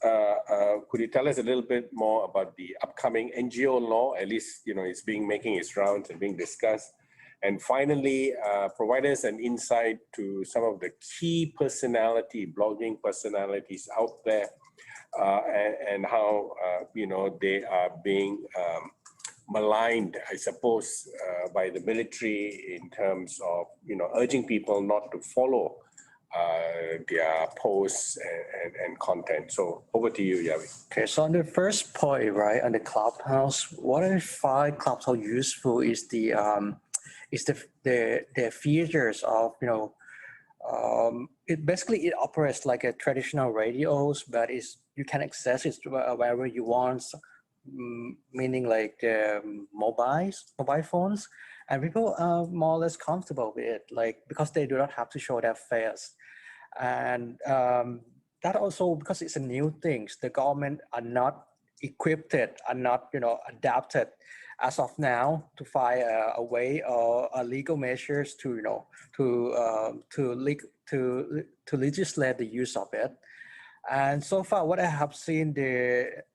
could you tell us a little bit more about the upcoming NGO law? At least, it's making its rounds and being discussed. And finally, provide us an insight to some of the key blogging personalities out there, and how, they are being maligned, I suppose, by the military in terms of, urging people not to follow their posts and content. So over to you, Yawi. Okay, so on the first point, right, on the Clubhouse, what I find Clubhouse useful is the features of, it operates like a traditional radios, but you can access it wherever you want, meaning like mobile phones, and people are more or less comfortable with it, like because they do not have to show their face. And that also, because it's a new thing, the government are not equipped, are not adapted as of now to find a way or legal measures to legislate the use of it. And so far, what I have seen,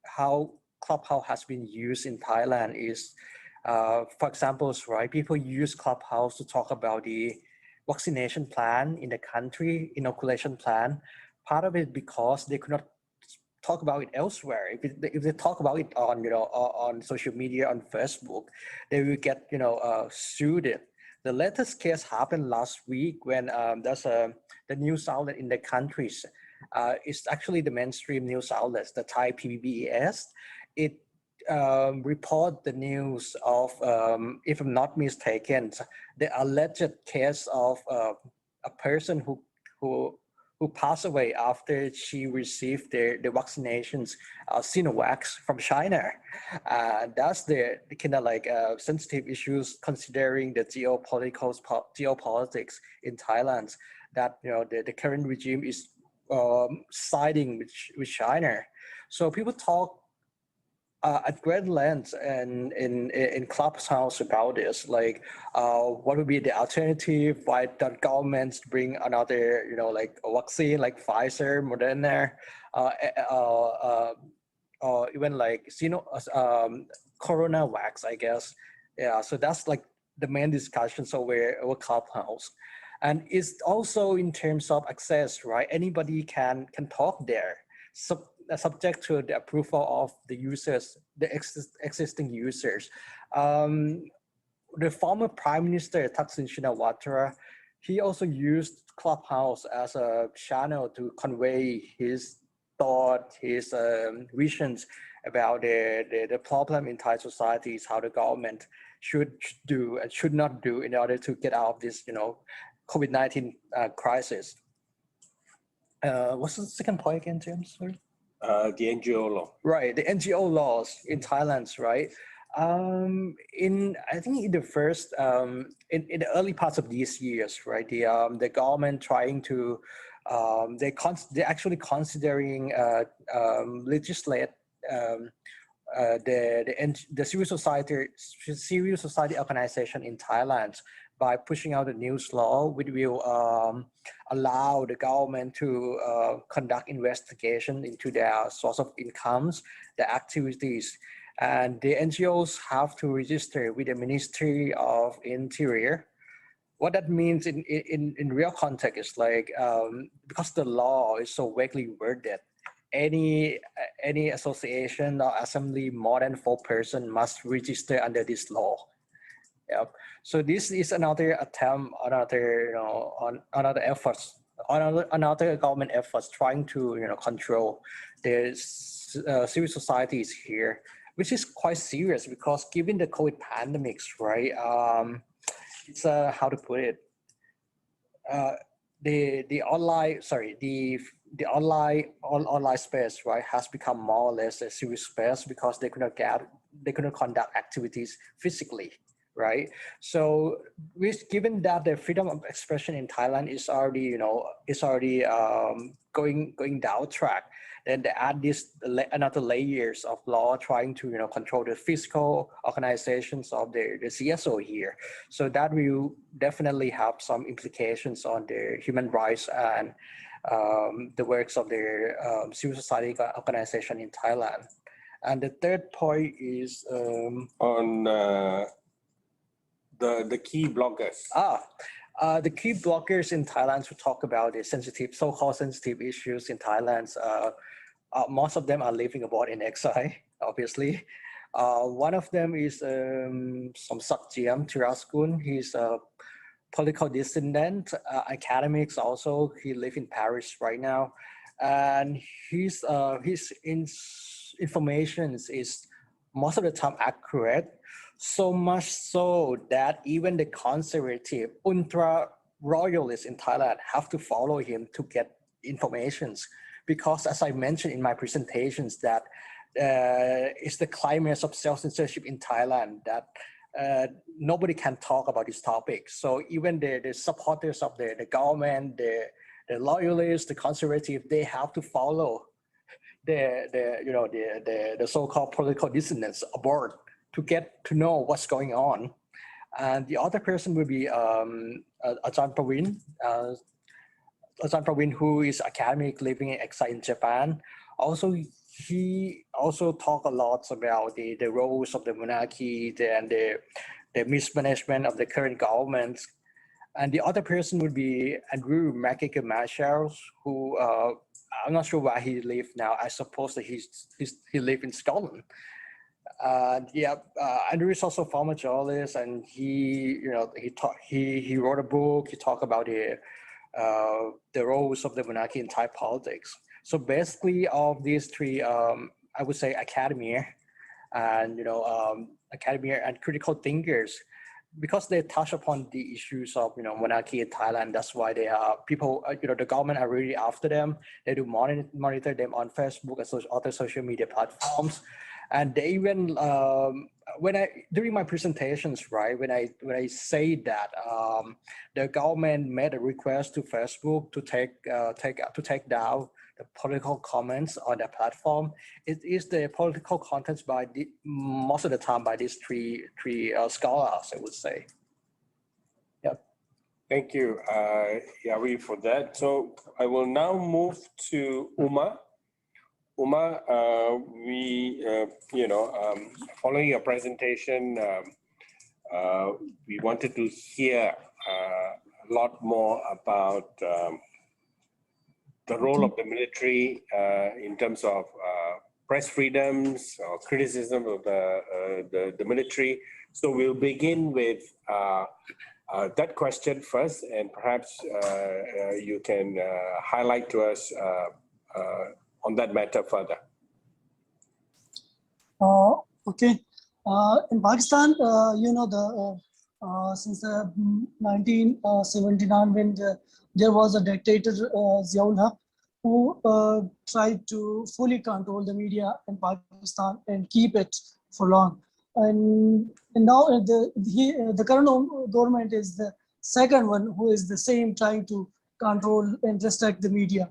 how Clubhouse has been used in Thailand is, for example, right, people use Clubhouse to talk about the vaccination plan in the country, inoculation plan. Part of it because they could not talk about it elsewhere. If they talk about it on social media, on Facebook, they will get sued. The latest case happened last week when there's the news outlet in the countries. It's actually the mainstream news outlets, the Thai PBS. It report the news of, if I'm not mistaken, the alleged case of a person who passed away after she received the vaccinations, Sinovac from China. That's the kind of like sensitive issues considering the geopolitics in Thailand, that the current regime is siding with China. So people talk at great length and in Clubhouse about this, like what would be the alternative? Why don't governments bring another, like a vaccine like Pfizer, Moderna, or even like Coronavax, I guess. Yeah, so that's like the main discussions over Clubhouse. And it's also in terms of access, right? Anybody can talk there. Subject to the approval of the users, the existing users. The former Prime Minister Thaksin Shinawatra, he also used Clubhouse as a channel to convey his thought, his visions about the problem in Thai societies, how the government should do and should not do in order to get out of this, COVID-19 crisis. What's the second point again, James? Sorry. The NGO law. Right, the NGO laws in Thailand, right? I think in the first, in the early parts of these years, right, the government trying to, they're actually considering legislate the civil society organization in Thailand by pushing out a news law, which will allow the government to conduct investigation into their source of incomes, their activities. And the NGOs have to register with the Ministry of Interior. What that means in real context is like, because the law is so vaguely worded, any association or assembly more than 4 persons must register under this law. Yep. So this is another attempt, another on another efforts, another government efforts trying to control the civil societies here, which is quite serious because given the COVID pandemics, right? It's how to put it. The online space, right, has become more or less a civil space because they couldn't conduct activities physically, right? So given that the freedom of expression in Thailand is already going down track, then they add this another layers of law trying to control the physical organizations of the CSO here. So that will definitely have some implications on the human rights and the works of the civil society organization in Thailand. And the third point is on the key bloggers. The key bloggers in Thailand to talk about the sensitive, so-called sensitive issues in Thailand. Most of them are living abroad in exile, obviously. One of them is Somsakjiam Tiraskun. He's a political dissident, academics also. He lives in Paris right now. And his information is most of the time accurate, so much so that even the conservative ultra royalists in Thailand have to follow him to get informations. Because as I mentioned in my presentations that it's the climate of self-censorship in Thailand that nobody can talk about this topic. So even the supporters of the government, the loyalists, the conservative, they have to follow the so-called political dissidents abroad to get to know what's going on. And the other person will be Ajahn Praveen. Ajahn Praveen, who is academic living in exile in Japan. Also, he also talked a lot about the roles of the monarchy and the mismanagement of the current government. And the other person would be Andrew McGregor Marshall, who I'm not sure where he lives now. I suppose that he lives in Scotland. Andrew is also a former journalist, and he wrote a book. He talked about the roles of the monarchy in Thai politics. So basically, of these three, I would say academia, and academia and critical thinkers, because they touch upon the issues of monarchy in Thailand. That's why they are people. The government are really after them. They do monitor them on Facebook and other social media platforms. And they even during my presentations, right, when I say that the government made a request to Facebook to take down the political comments on their platform, it is the political contents by most of the time by these three scholars, I would say. Yep. Thank you, Yawi, for that. So I will now move to Uma. Uma, following your presentation, we wanted to hear a lot more about the role of the military in terms of press freedoms or criticism of the military. So we'll begin with that question first, and perhaps you can highlight to us on that matter further. Okay. In Pakistan, since 1979, when there was a dictator, Ziaul Haq, who tried to fully control the media in Pakistan and keep it for long. And now the current government is the second one who is the same, trying to control and restrict the media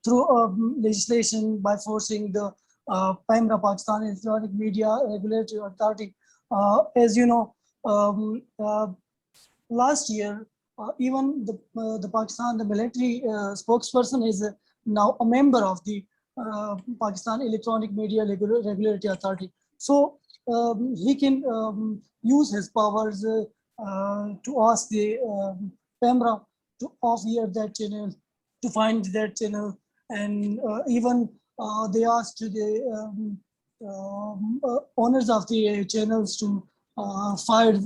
through legislation by forcing the PAMRA, Pakistan Electronic Media Regulatory Authority. As you know, last year, even the Pakistan, the military spokesperson is now a member of the Pakistan Electronic Media Regulatory Authority. So he can use his powers to ask the PAMRA to off-air that channel, to find that channel, and even they asked the owners of the channels to fire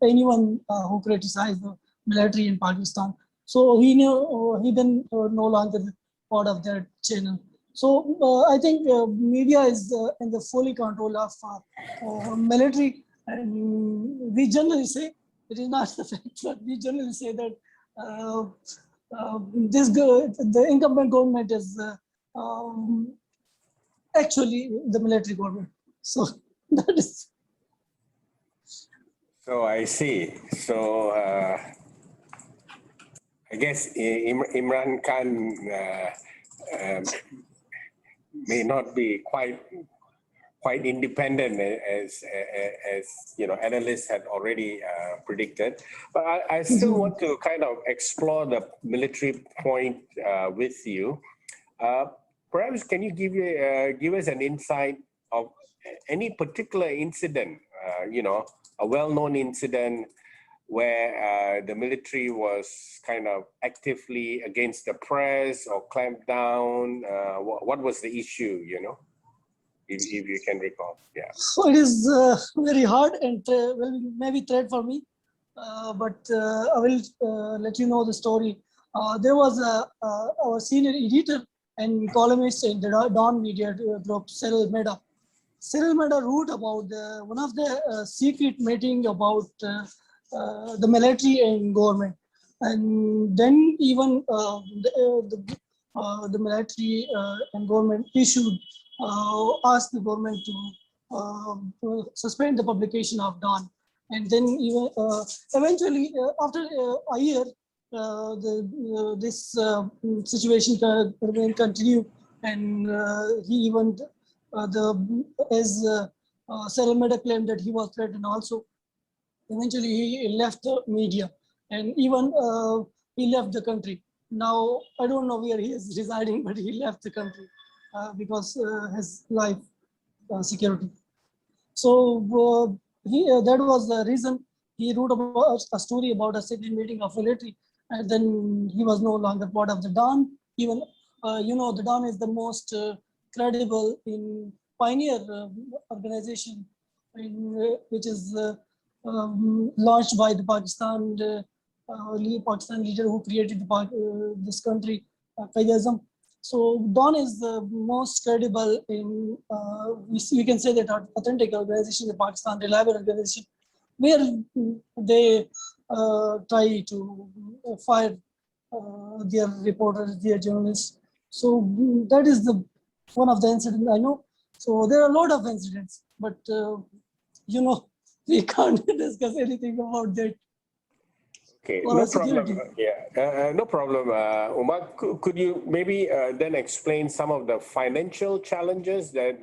anyone who criticized the military in Pakistan. So he knew he then no longer part of that channel. So I think media is in the fully control of military, and we generally say it is not the fact, but we generally say that the incumbent government is actually the military government. So that is. So I see. So I guess Imran Khan may not be quite independent as you know, analysts had already predicted. But I still want to kind of explore the military point with you. Perhaps can you give us an insight of any particular incident, you know, a well-known incident where the military was kind of actively against the press or clamped down? What was the issue, you know, if you can recall? Yeah. So it is very hard and well, maybe threat for me, but I will let you know the story. There was our senior editor and columnist in the Dawn Media Group, Cyril Mehta. Cyril Mehta wrote about one of the secret meeting about the military and government, and then even the military and government issued asked the government to suspend the publication of Dawn, and then even eventually after a year this situation remained continue, and he even as Cyril Mehta claimed that he was threatened also. Eventually he left the media, and even he left the country. Now I don't know where he is residing, but he left the country because his life security. So that was the reason he wrote about a story about a secret meeting of military, and then he was no longer part of the Dawn. Even you know, the Dawn is the most credible in pioneer organization, which is launched by the Pakistan leader who created this country, Qaidism. So Dawn is the most credible in, we can say that authentic organization in Pakistan, reliable organization, where they try to fire their reporters, their journalists. So that is the one of the incidents I know. So there are a lot of incidents, but you know, we can't discuss anything about that. Okay, no problem. Yeah, no problem. Umar, could you maybe then explain some of the financial challenges that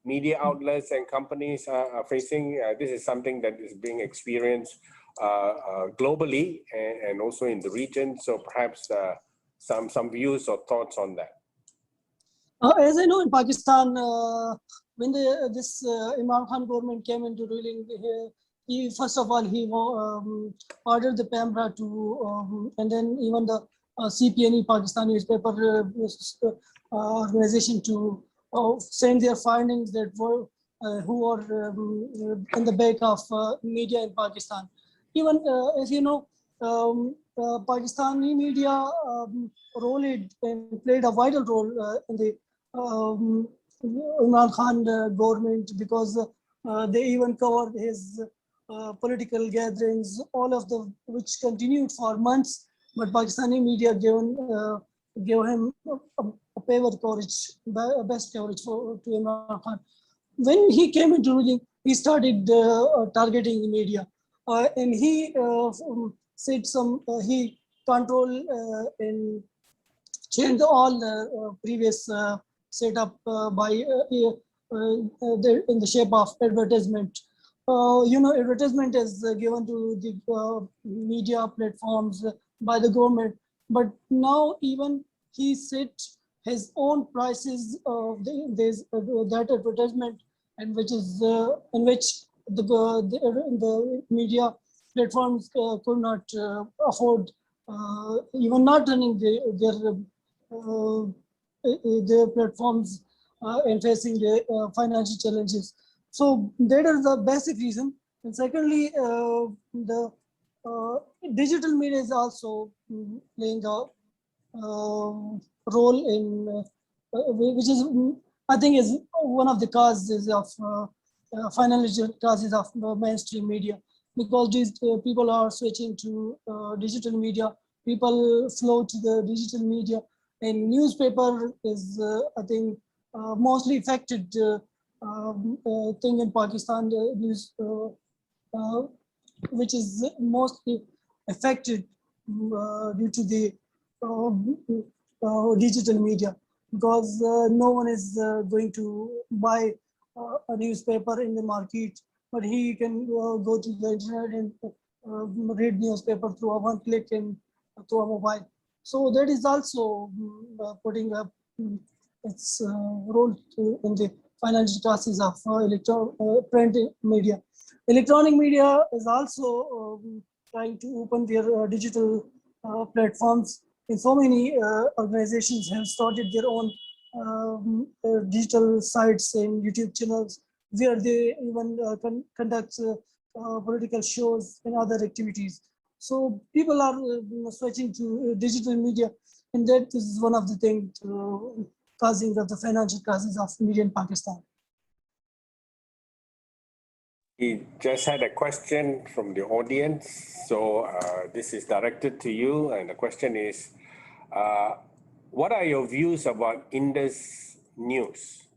media outlets and companies are facing? This is something that is being experienced globally and also in the region. So perhaps some views or thoughts on that. As I know, in Pakistan, when this Imran Khan government came into ruling, he first of all he ordered the PEMRA to, and then even the CPNE, Pakistan newspaper organization, to send their findings that were who are in the back of media in Pakistan. Even as you know, Pakistani media played a vital role in the Imran Khan government, because they even covered his political gatherings, all of the which continued for months. But Pakistani media gave him a favor coverage, best coverage to Imran Khan. When he came into ruling, he started targeting the media, and he said he controlled and changed all the previous setup by in the shape of advertisement. You know, advertisement is given to the media platforms by the government, but now even he set his own prices of that advertisement, and which is in which the media platforms could not afford, even not running their their platforms and facing the financial challenges. So that is the basic reason. And secondly, the digital media is also playing a role in which is I think is one of the causes of financial causes of mainstream media, because these people are switching to digital media. People flow to the digital media, and newspaper is I think mostly affected thing in Pakistan. News which is mostly affected due to the digital media, because no one is going to buy a newspaper in the market, but he can go to the internet and read newspaper through a one click and through a mobile. So that is also putting up its role in the financial classes of print media. Electronic media is also trying to open their digital platforms, and so many organizations have started their own digital sites and YouTube channels where they even conduct political shows and other activities. So people are switching to digital media, and that is one of the things causing the financial crisis of media in Pakistan. We just had a question from the audience. So this is directed to you. And the question is, what are your views about Indus News?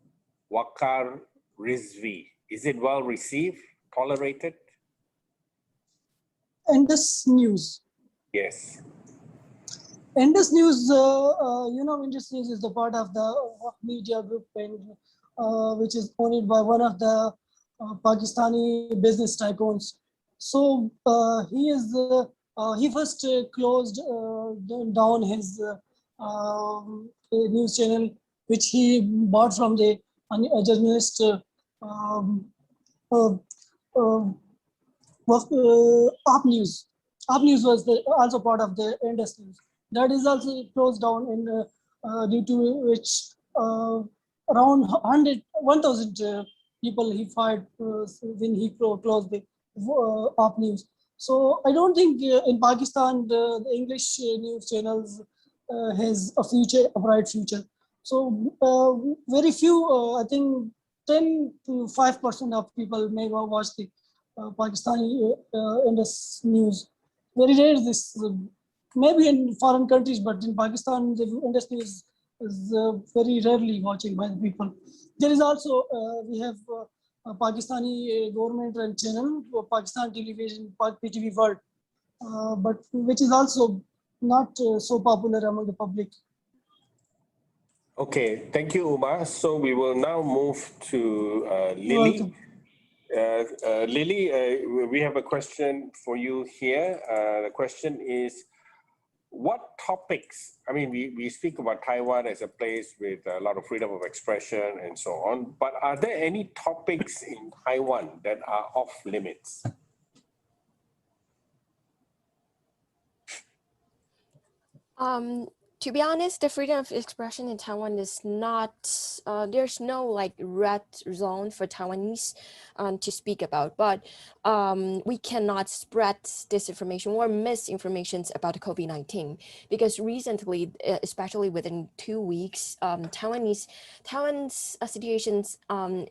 Waqar Rizvi. Is it well received, tolerated? Indus News. Yes. Indus News, Indus News is the part of the media group, and which is owned by one of the Pakistani business tycoons. So he first closed down his news channel, which he bought from the journalist Up News. Up News was also part of the Indus News. That is also closed down, in due to which around 1,000 people he fired when he closed the Up News. So I don't think in Pakistan the English news channels has a bright future. So very few, I think 10 to 5% of people may watch the Pakistani Indus News. Very rare this, maybe in foreign countries, but in Pakistan the Indus News is very rarely watching by the people. There is also, we have a Pakistani government run channel, Pakistan Television, PTV World, but which is also not so popular among the public. Okay, thank you, Umar. So we will now move to Lily. Lily, we have a question for you here. The question is, what topics, I mean, we speak about Taiwan as a place with a lot of freedom of expression and so on, but are there any topics in Taiwan that are off limits? To be honest, the freedom of expression in Taiwan is not, there's no like red zone for Taiwanese to speak about, but we cannot spread disinformation or misinformation about COVID-19, because recently, especially within 2 weeks, Taiwan's situation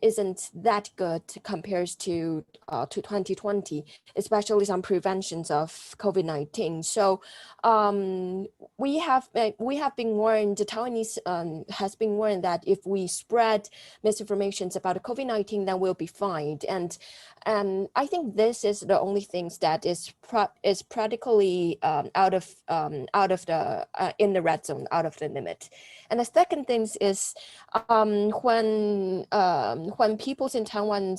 isn't that good compared to 2020, especially some preventions of COVID-19. So we have been warned, the Taiwanese has been warned that if we spread misinformation about COVID-19, then we'll be fined. And I think this is the only things that is practically out of the in the red zone, out of the limit. And the second thing is when people in Taiwan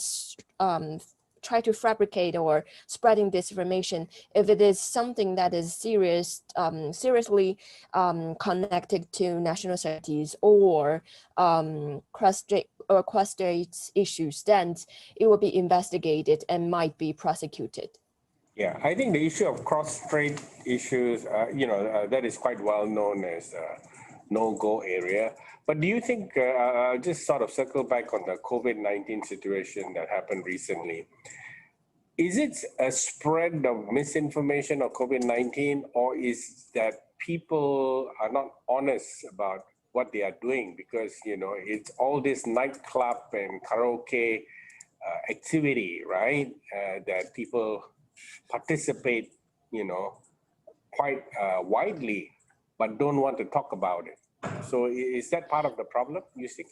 try to fabricate or spreading disinformation, if it is something that is seriously connected to national securities or cross-state issues, then it will be investigated and might be prosecuted. Yeah, I think the issue of cross-strait issues, that is quite well known as no-go area. But do you think, just sort of circle back on the COVID-19 situation that happened recently, is it a spread of misinformation of COVID-19, or is that people are not honest about what they are doing? Because, you know, it's all this nightclub and karaoke activity, right? That people participate, you know, quite widely, but don't want to talk about it. So is that part of the problem, you think?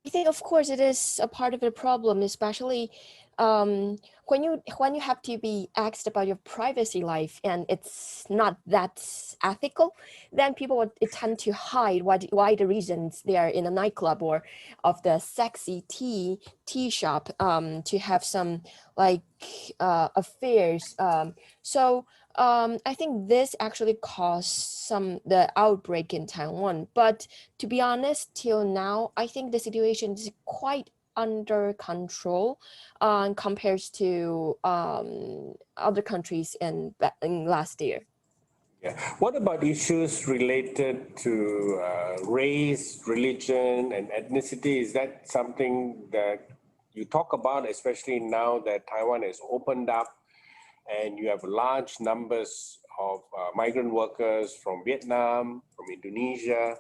I think, of course, it is a part of the problem, especially when you have to be asked about your privacy life and it's not that ethical, then people would tend to hide why the reasons they are in a nightclub or of the sexy tea shop to have some like affairs. I think this actually caused the outbreak in Taiwan. But to be honest, till now, I think the situation is quite under control compared to other countries in last year. Yeah. What about issues related to race, religion, and ethnicity? Is that something that you talk about, especially now that Taiwan has opened up and you have large numbers of migrant workers from Vietnam, from Indonesia?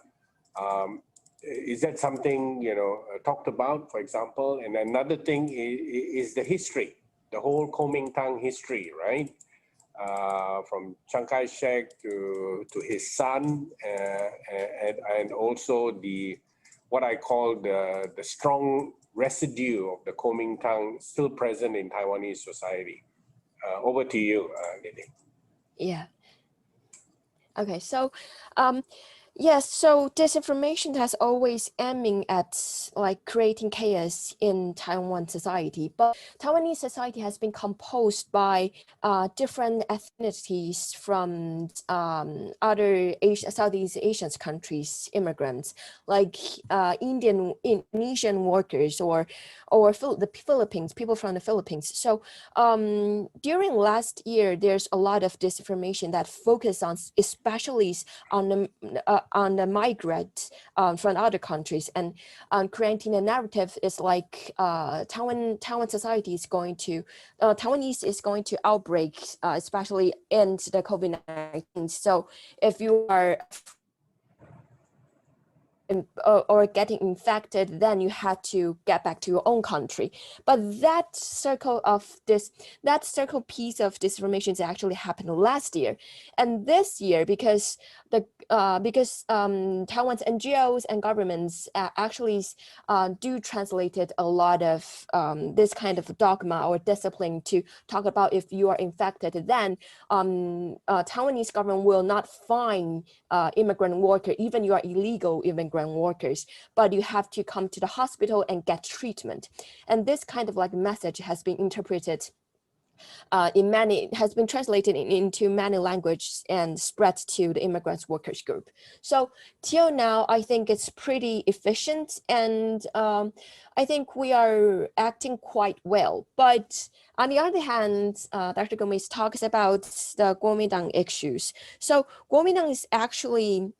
Is that something, you know, talked about, for example? And another thing is the history, the whole Kuomintang history, right? From Chiang Kai-shek to his son, and also what I call the strong residue of the Kuomintang still present in Taiwanese society. Over to you, Lily. Yeah. Okay, so yes, so disinformation has always aiming at like creating chaos in Taiwan society, but Taiwanese society has been composed by different ethnicities from other Southeast Asian countries, immigrants, like Indonesian workers or the Philippines, people from the Philippines. So during last year, there's a lot of disinformation that focus on, especially on the migrants from other countries, and creating a narrative is like Taiwan society is going to Taiwanese is going to outbreak, especially in the COVID-19. So if you are or getting infected, then you had to get back to your own country. But that circle piece of disinformation actually happened last year, and this year because Taiwan's NGOs and governments actually do translated a lot of this kind of dogma or discipline to talk about if you are infected, then Taiwanese government will not fine immigrant worker, even you are illegal immigrant workers, but you have to come to the hospital and get treatment. And this kind of like message has been interpreted has been translated into many languages and spread to the immigrants workers group. So till now, I think it's pretty efficient, and I think we are acting quite well. But on the other hand, Dr. Gomez talks about the Kuomintang issues. So Kuomintang is actually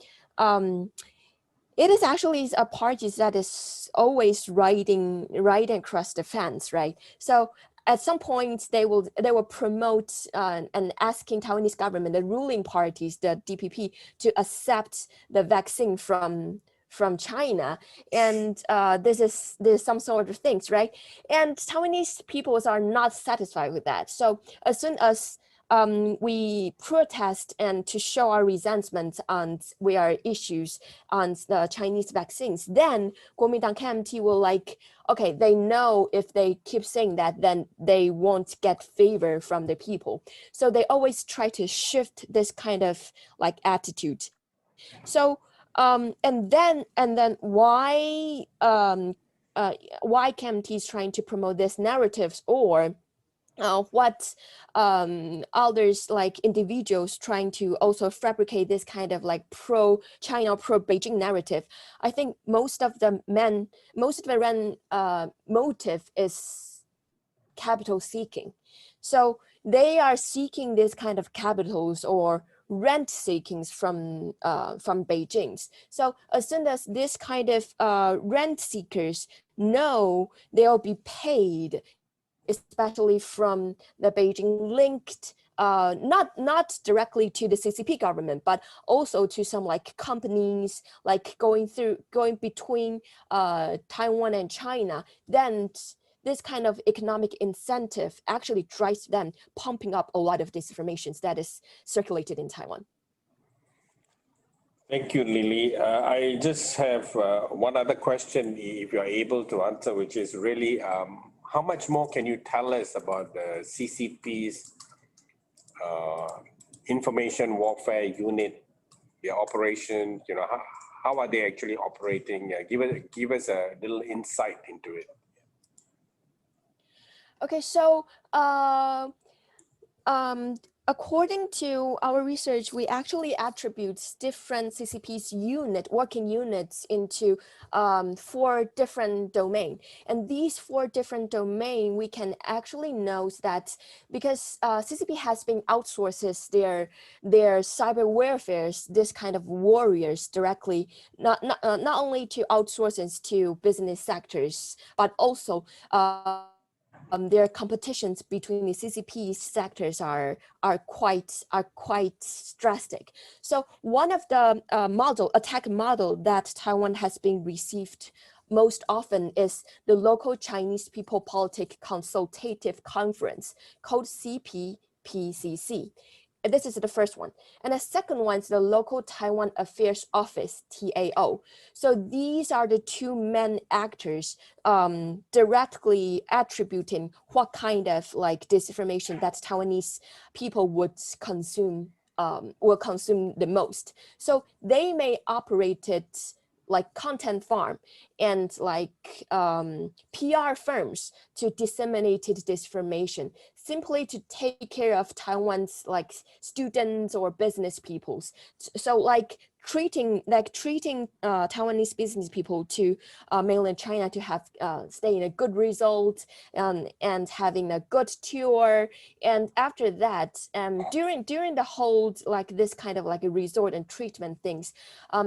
it is actually a party that is always riding across the fence, right? So at some point, they will promote and asking Taiwanese government, the ruling parties, the DPP, to accept the vaccine from China, and there's some sort of things, right? And Taiwanese peoples are not satisfied with that. So as soon as we protest and to show our resentment on our issues on the Chinese vaccines, then Kuomintang KMT will like, okay, they know if they keep saying that, then they won't get favor from the people. So they always try to shift this kind of like attitude. So and then why KMT is trying to promote these narratives, or what others like individuals trying to also fabricate this kind of like pro-China, pro-Beijing narrative. I think most of the motive is capital seeking. So they are seeking this kind of capitals or rent seekings from Beijing. So as soon as this kind of rent seekers know they'll be paid, especially from the Beijing linked, not directly to the CCP government, but also to some like companies like going between Taiwan and China, then this kind of economic incentive actually drives them pumping up a lot of disinformation that is circulated in Taiwan. Thank you, Lily. I just have one other question, if you're able to answer, which is really, how much more can you tell us about the CCP's information warfare unit, their operations? You know, how are they actually operating? Give us a little insight into it. Okay, so according to our research, we actually attribute different CCP's working units into 4 different domains. And these 4 different domains, we can actually note that because CCP has been outsources their cyber warfare, this kind of warriors directly, not only to outsources to business sectors, but also their competitions between the CCP sectors are quite drastic. So one of the attack model that Taiwan has been received most often is the Local Chinese People Politics Consultative Conference, called CPPCC. This is the first one. And the second one is the Local Taiwan Affairs Office, TAO. So these are the 2 main actors directly attributing what kind of like disinformation that Taiwanese people would consume, will consume the most. So they may operate it like content farm and like PR firms to disseminate disinformation, simply to take care of Taiwan's like students or business peoples. So like treating Taiwanese business people to mainland China to have stay in a good result and having a good tour. And after that, during the whole like this kind of like a resort and treatment things,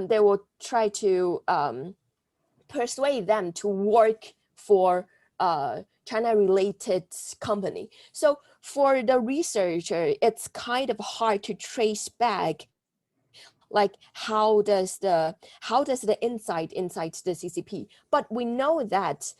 they will try to persuade them to work for China-related company. So for the researcher, it's kind of hard to trace back like how does the inside the CCP. But we know that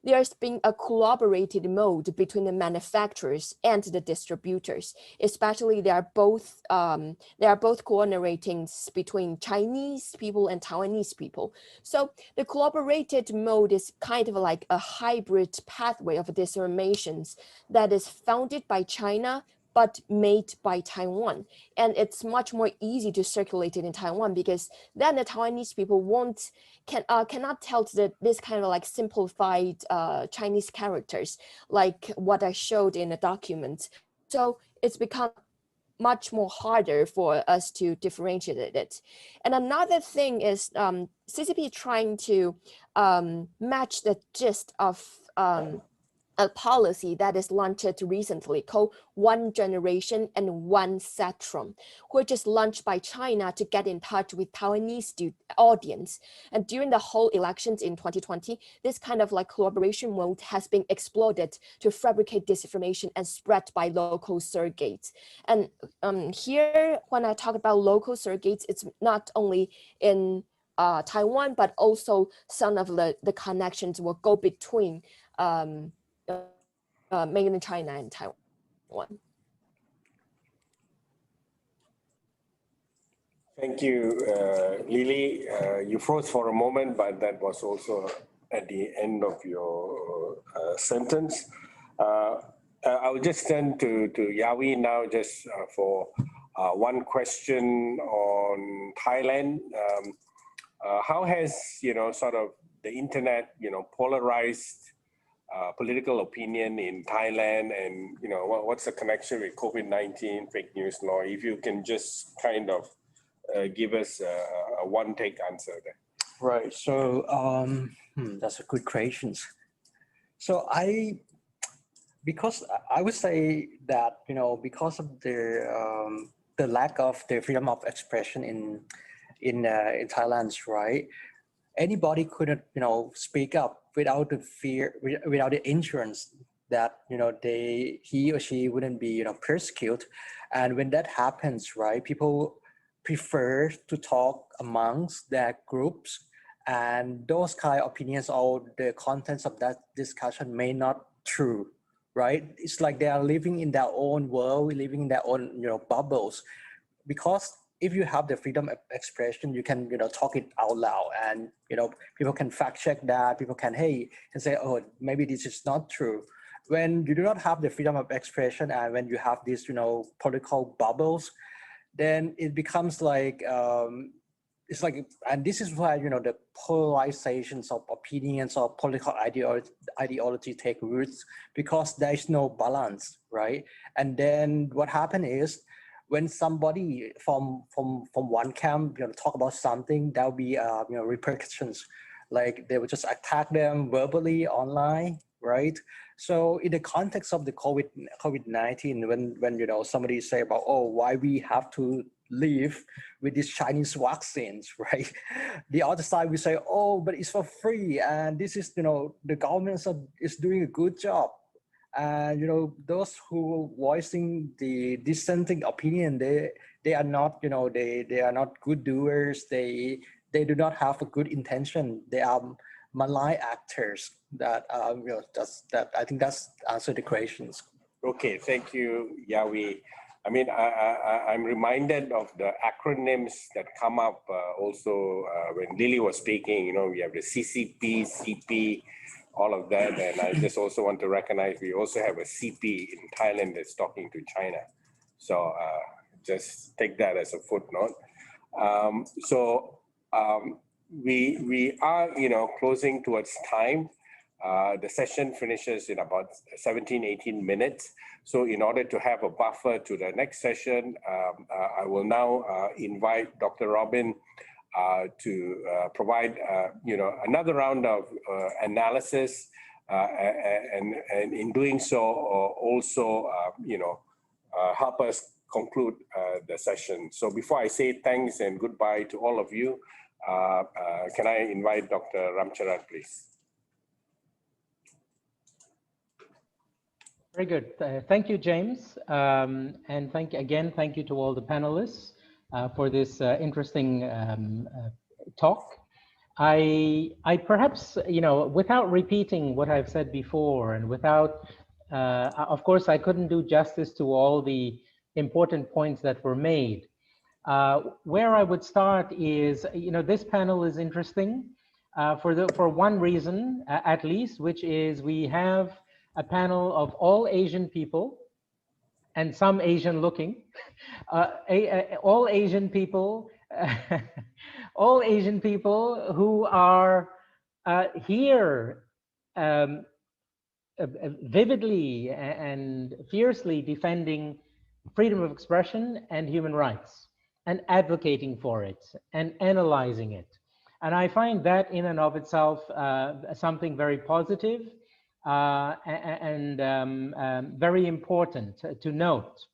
there's been a collaborated mode between the manufacturers and the distributors. Especially they are both coordinating between Chinese people and Taiwanese people. So the collaborated mode is kind of like a hybrid pathway of disinformations that is founded by China but made by Taiwan. And it's much more easy to circulate it in Taiwan, because then the Taiwanese people cannot tell this kind of like simplified Chinese characters, like what I showed in the document. So it's become much more harder for us to differentiate it. And another thing is CCP trying to match the gist of a policy that is launched recently called One Generation and One Spectrum, which is launched by China to get in touch with Taiwanese audience. And during the whole elections in 2020, this kind of like collaboration mode has been exploited to fabricate disinformation and spread by local surrogates. And here, when I talk about local surrogates, it's not only in Taiwan, but also some of the connections will go between mainland China and Taiwan. Thank you, Lily. You froze for a moment, but that was also at the end of your sentence. I will just turn to Yawi now, just for one question on Thailand. How has, sort of the internet, polarized political opinion in Thailand, and what's the connection with COVID-19 fake news law? If you can just kind of give us a one-take answer there. Right. So that's a good question. So because I would say that because of the the lack of the freedom of expression in Thailand, right? Anybody couldn't, speak up without the fear, without the insurance that, he or she wouldn't be, persecuted. And when that happens, right, people prefer to talk amongst their groups, and those kind of opinions or the contents of that discussion may not true, right? It's like they are living in their own world, living in their own, bubbles. Because if you have the freedom of expression, you can, talk it out loud, and, people can fact check that, people can, can say, oh, maybe this is not true. When you do not have the freedom of expression, and when you have these, political bubbles, then it becomes like, it's like, and this is why, the polarizations of opinions or political ideology take roots, because there is no balance, right? And then what happened is, when somebody from one camp, talk about something, there'll be, repercussions. Like they would just attack them verbally online, right? So in the context of the COVID-19, when somebody say about, oh, why we have to live with these Chinese vaccines, right? The other side we say, oh, but it's for free, and this is, the government is doing a good job. And those who voicing the dissenting opinion, they are not, they are not good doers. They do not have a good intention. They are malign actors. That that I think that's answer the questions. Okay, thank you, Yawi. I mean, I'm reminded of the acronyms that come up also when Lily was speaking. We have the CCP, CP, all of that. And I just also want to recognize we also have a CP in Thailand that's talking to China. So just take that as a footnote. We are, closing towards time. The session finishes in about 17, 18 minutes. So in order to have a buffer to the next session, I will now invite Dr. Robin to provide, another round of analysis, and in doing so, also, help us conclude the session. So before I say thanks and goodbye to all of you, can I invite Dr. Ramcharan, please? Very good. Thank you, James. And thank you to all the panelists for this interesting talk. I perhaps, without repeating what I've said before, and without, of course, I couldn't do justice to all the important points that were made. Where I would start is, this panel is interesting for one reason, at least, which is we have a panel of all Asian people, and some Asian looking, all Asian people, all Asian people who are here vividly and fiercely defending freedom of expression and human rights, and advocating for it and analyzing it. And I find that in and of itself something very positive and very important to note.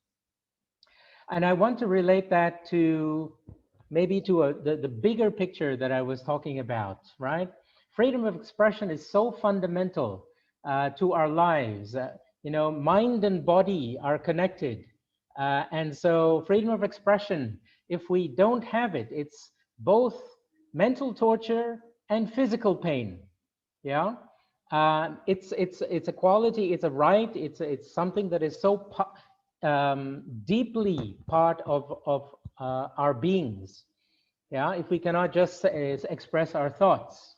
And I want to relate that to maybe to the bigger picture that I was talking about, right? Freedom of expression is so fundamental to our lives. Mind and body are connected. And so freedom of expression, if we don't have it, it's both mental torture and physical pain. Yeah. It's a quality, it's a right, it's something that is so deeply part of our beings. Yeah, if we cannot just express our thoughts.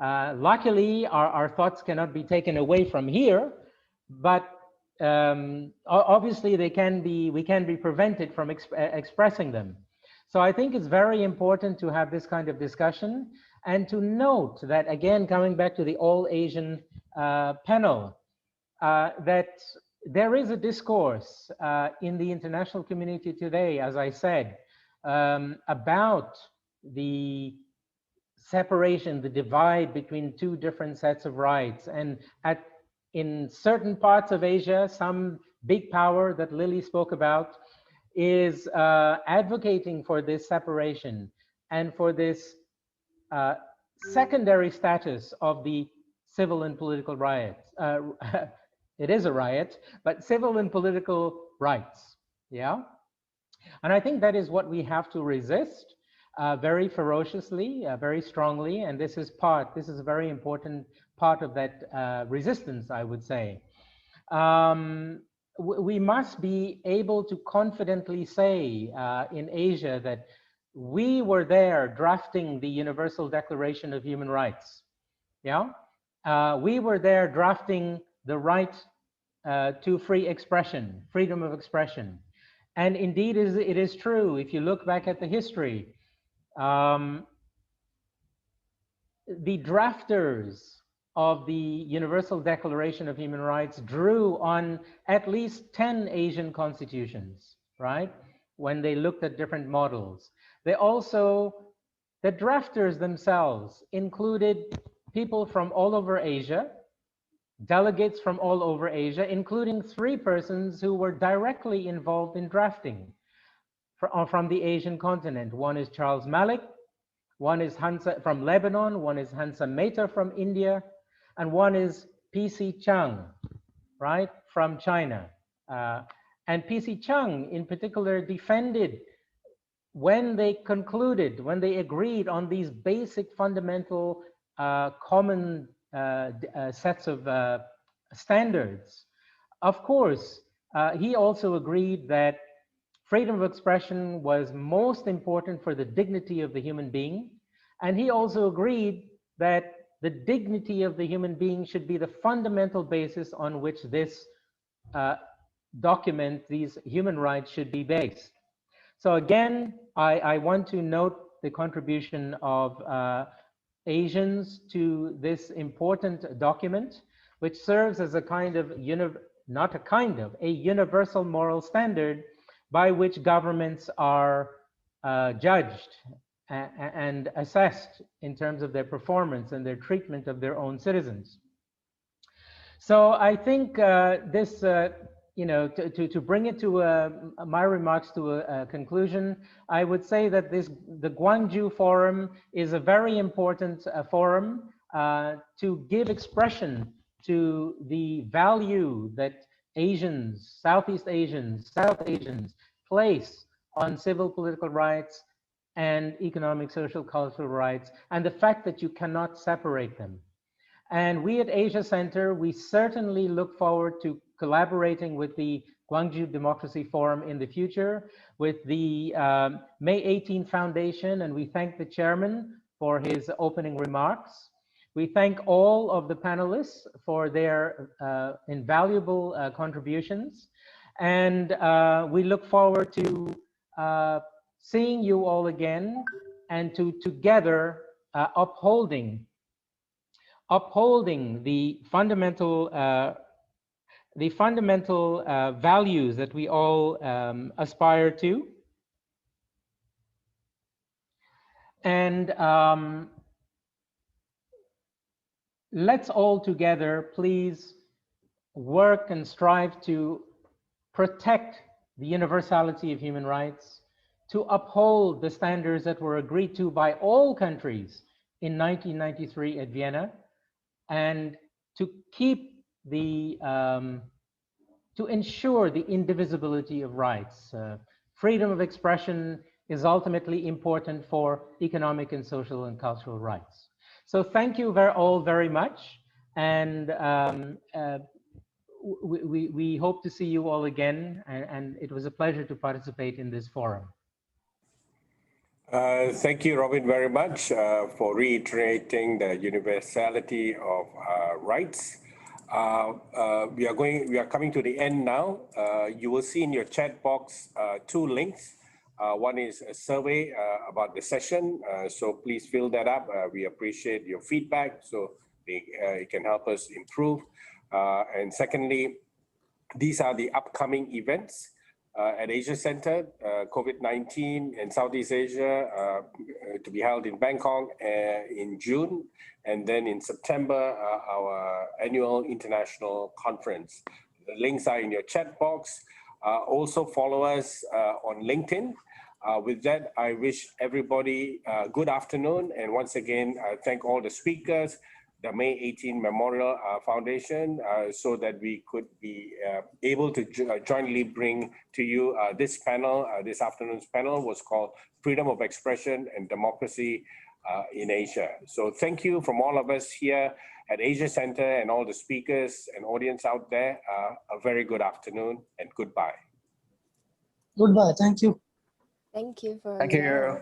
Luckily, our thoughts cannot be taken away from here, but obviously we can be prevented from expressing them. So I think it's very important to have this kind of discussion, and to note that, again, coming back to the all Asian panel, that there is a discourse in the international community today, as I said, about the separation, the divide between two different sets of rights. And in certain parts of Asia, some big power that Lily spoke about, is advocating for this separation and for this secondary status of the civil and political riots. It is a riot, but civil and political rights, yeah? And I think that is what we have to resist very ferociously, very strongly, and this is a very important part of that resistance, I would say. We must be able to confidently say in Asia that we were there drafting the Universal Declaration of Human Rights. Yeah, we were there drafting the right to free expression, freedom of expression. And indeed, it is true, if you look back at the history, the drafters of the Universal Declaration of Human Rights drew on at least 10 Asian constitutions, right? When they looked at different models. They also, the drafters themselves included people from all over Asia, delegates from all over Asia, including 3 persons who were directly involved in drafting from the Asian continent. One is Charles Malik, one is Hansa from Lebanon, one is Hansa Mehta from India, and one is P.C. Chang, right, from China. And P.C. Chang in particular defended, when they agreed on these basic fundamental common sets of standards, of course, he also agreed that freedom of expression was most important for the dignity of the human being. And he also agreed that the dignity of the human being should be the fundamental basis on which this document, these human rights, should be based. So again, I want to note the contribution of Asians to this important document, which serves as a kind of, a universal moral standard by which governments are judged and assessed in terms of their performance and their treatment of their own citizens. So I think this, to bring it to my remarks to a conclusion, I would say that the Gwangju Forum is a very important forum to give expression to the value that Asians, Southeast Asians, South Asians place on civil political rights and economic, social, cultural rights, and the fact that you cannot separate them. And we at Asia Center, we certainly look forward to collaborating with the Gwangju Democracy Forum in the future, with the May 18 Foundation, and we thank the chairman for his opening remarks. We thank all of the panelists for their invaluable contributions, and we look forward to seeing you all again, and to together upholding the fundamental values that we all aspire to. And let's all together please work and strive to protect the universality of human rights, to uphold the standards that were agreed to by all countries in 1993 at Vienna, and to keep the, to ensure the indivisibility of rights. Freedom of expression is ultimately important for economic and social and cultural rights. So thank you all very much, and we hope to see you all again, and it was a pleasure to participate in this forum. Thank you, Robin, very much for reiterating the universality of rights. We are coming to the end now. You will see in your chat box 2 links. One is a survey about the session, so please fill that up. We appreciate your feedback, so it can help us improve. And secondly, these are the upcoming events at Asia Center, COVID-19 in Southeast Asia, to be held in Bangkok in June, and then in September, our annual international conference. The links are in your chat box. Also follow us on LinkedIn. With that, I wish everybody good afternoon. And once again, thank all the speakers, the May 18 Memorial Foundation, so that we could be able to jointly bring to you this panel. This afternoon's panel was called Freedom of Expression and Democracy in Asia. So thank you from all of us here at Asia Center and all the speakers and audience out there. A very good afternoon and goodbye. Goodbye. Thank you. Thank you for Thank you.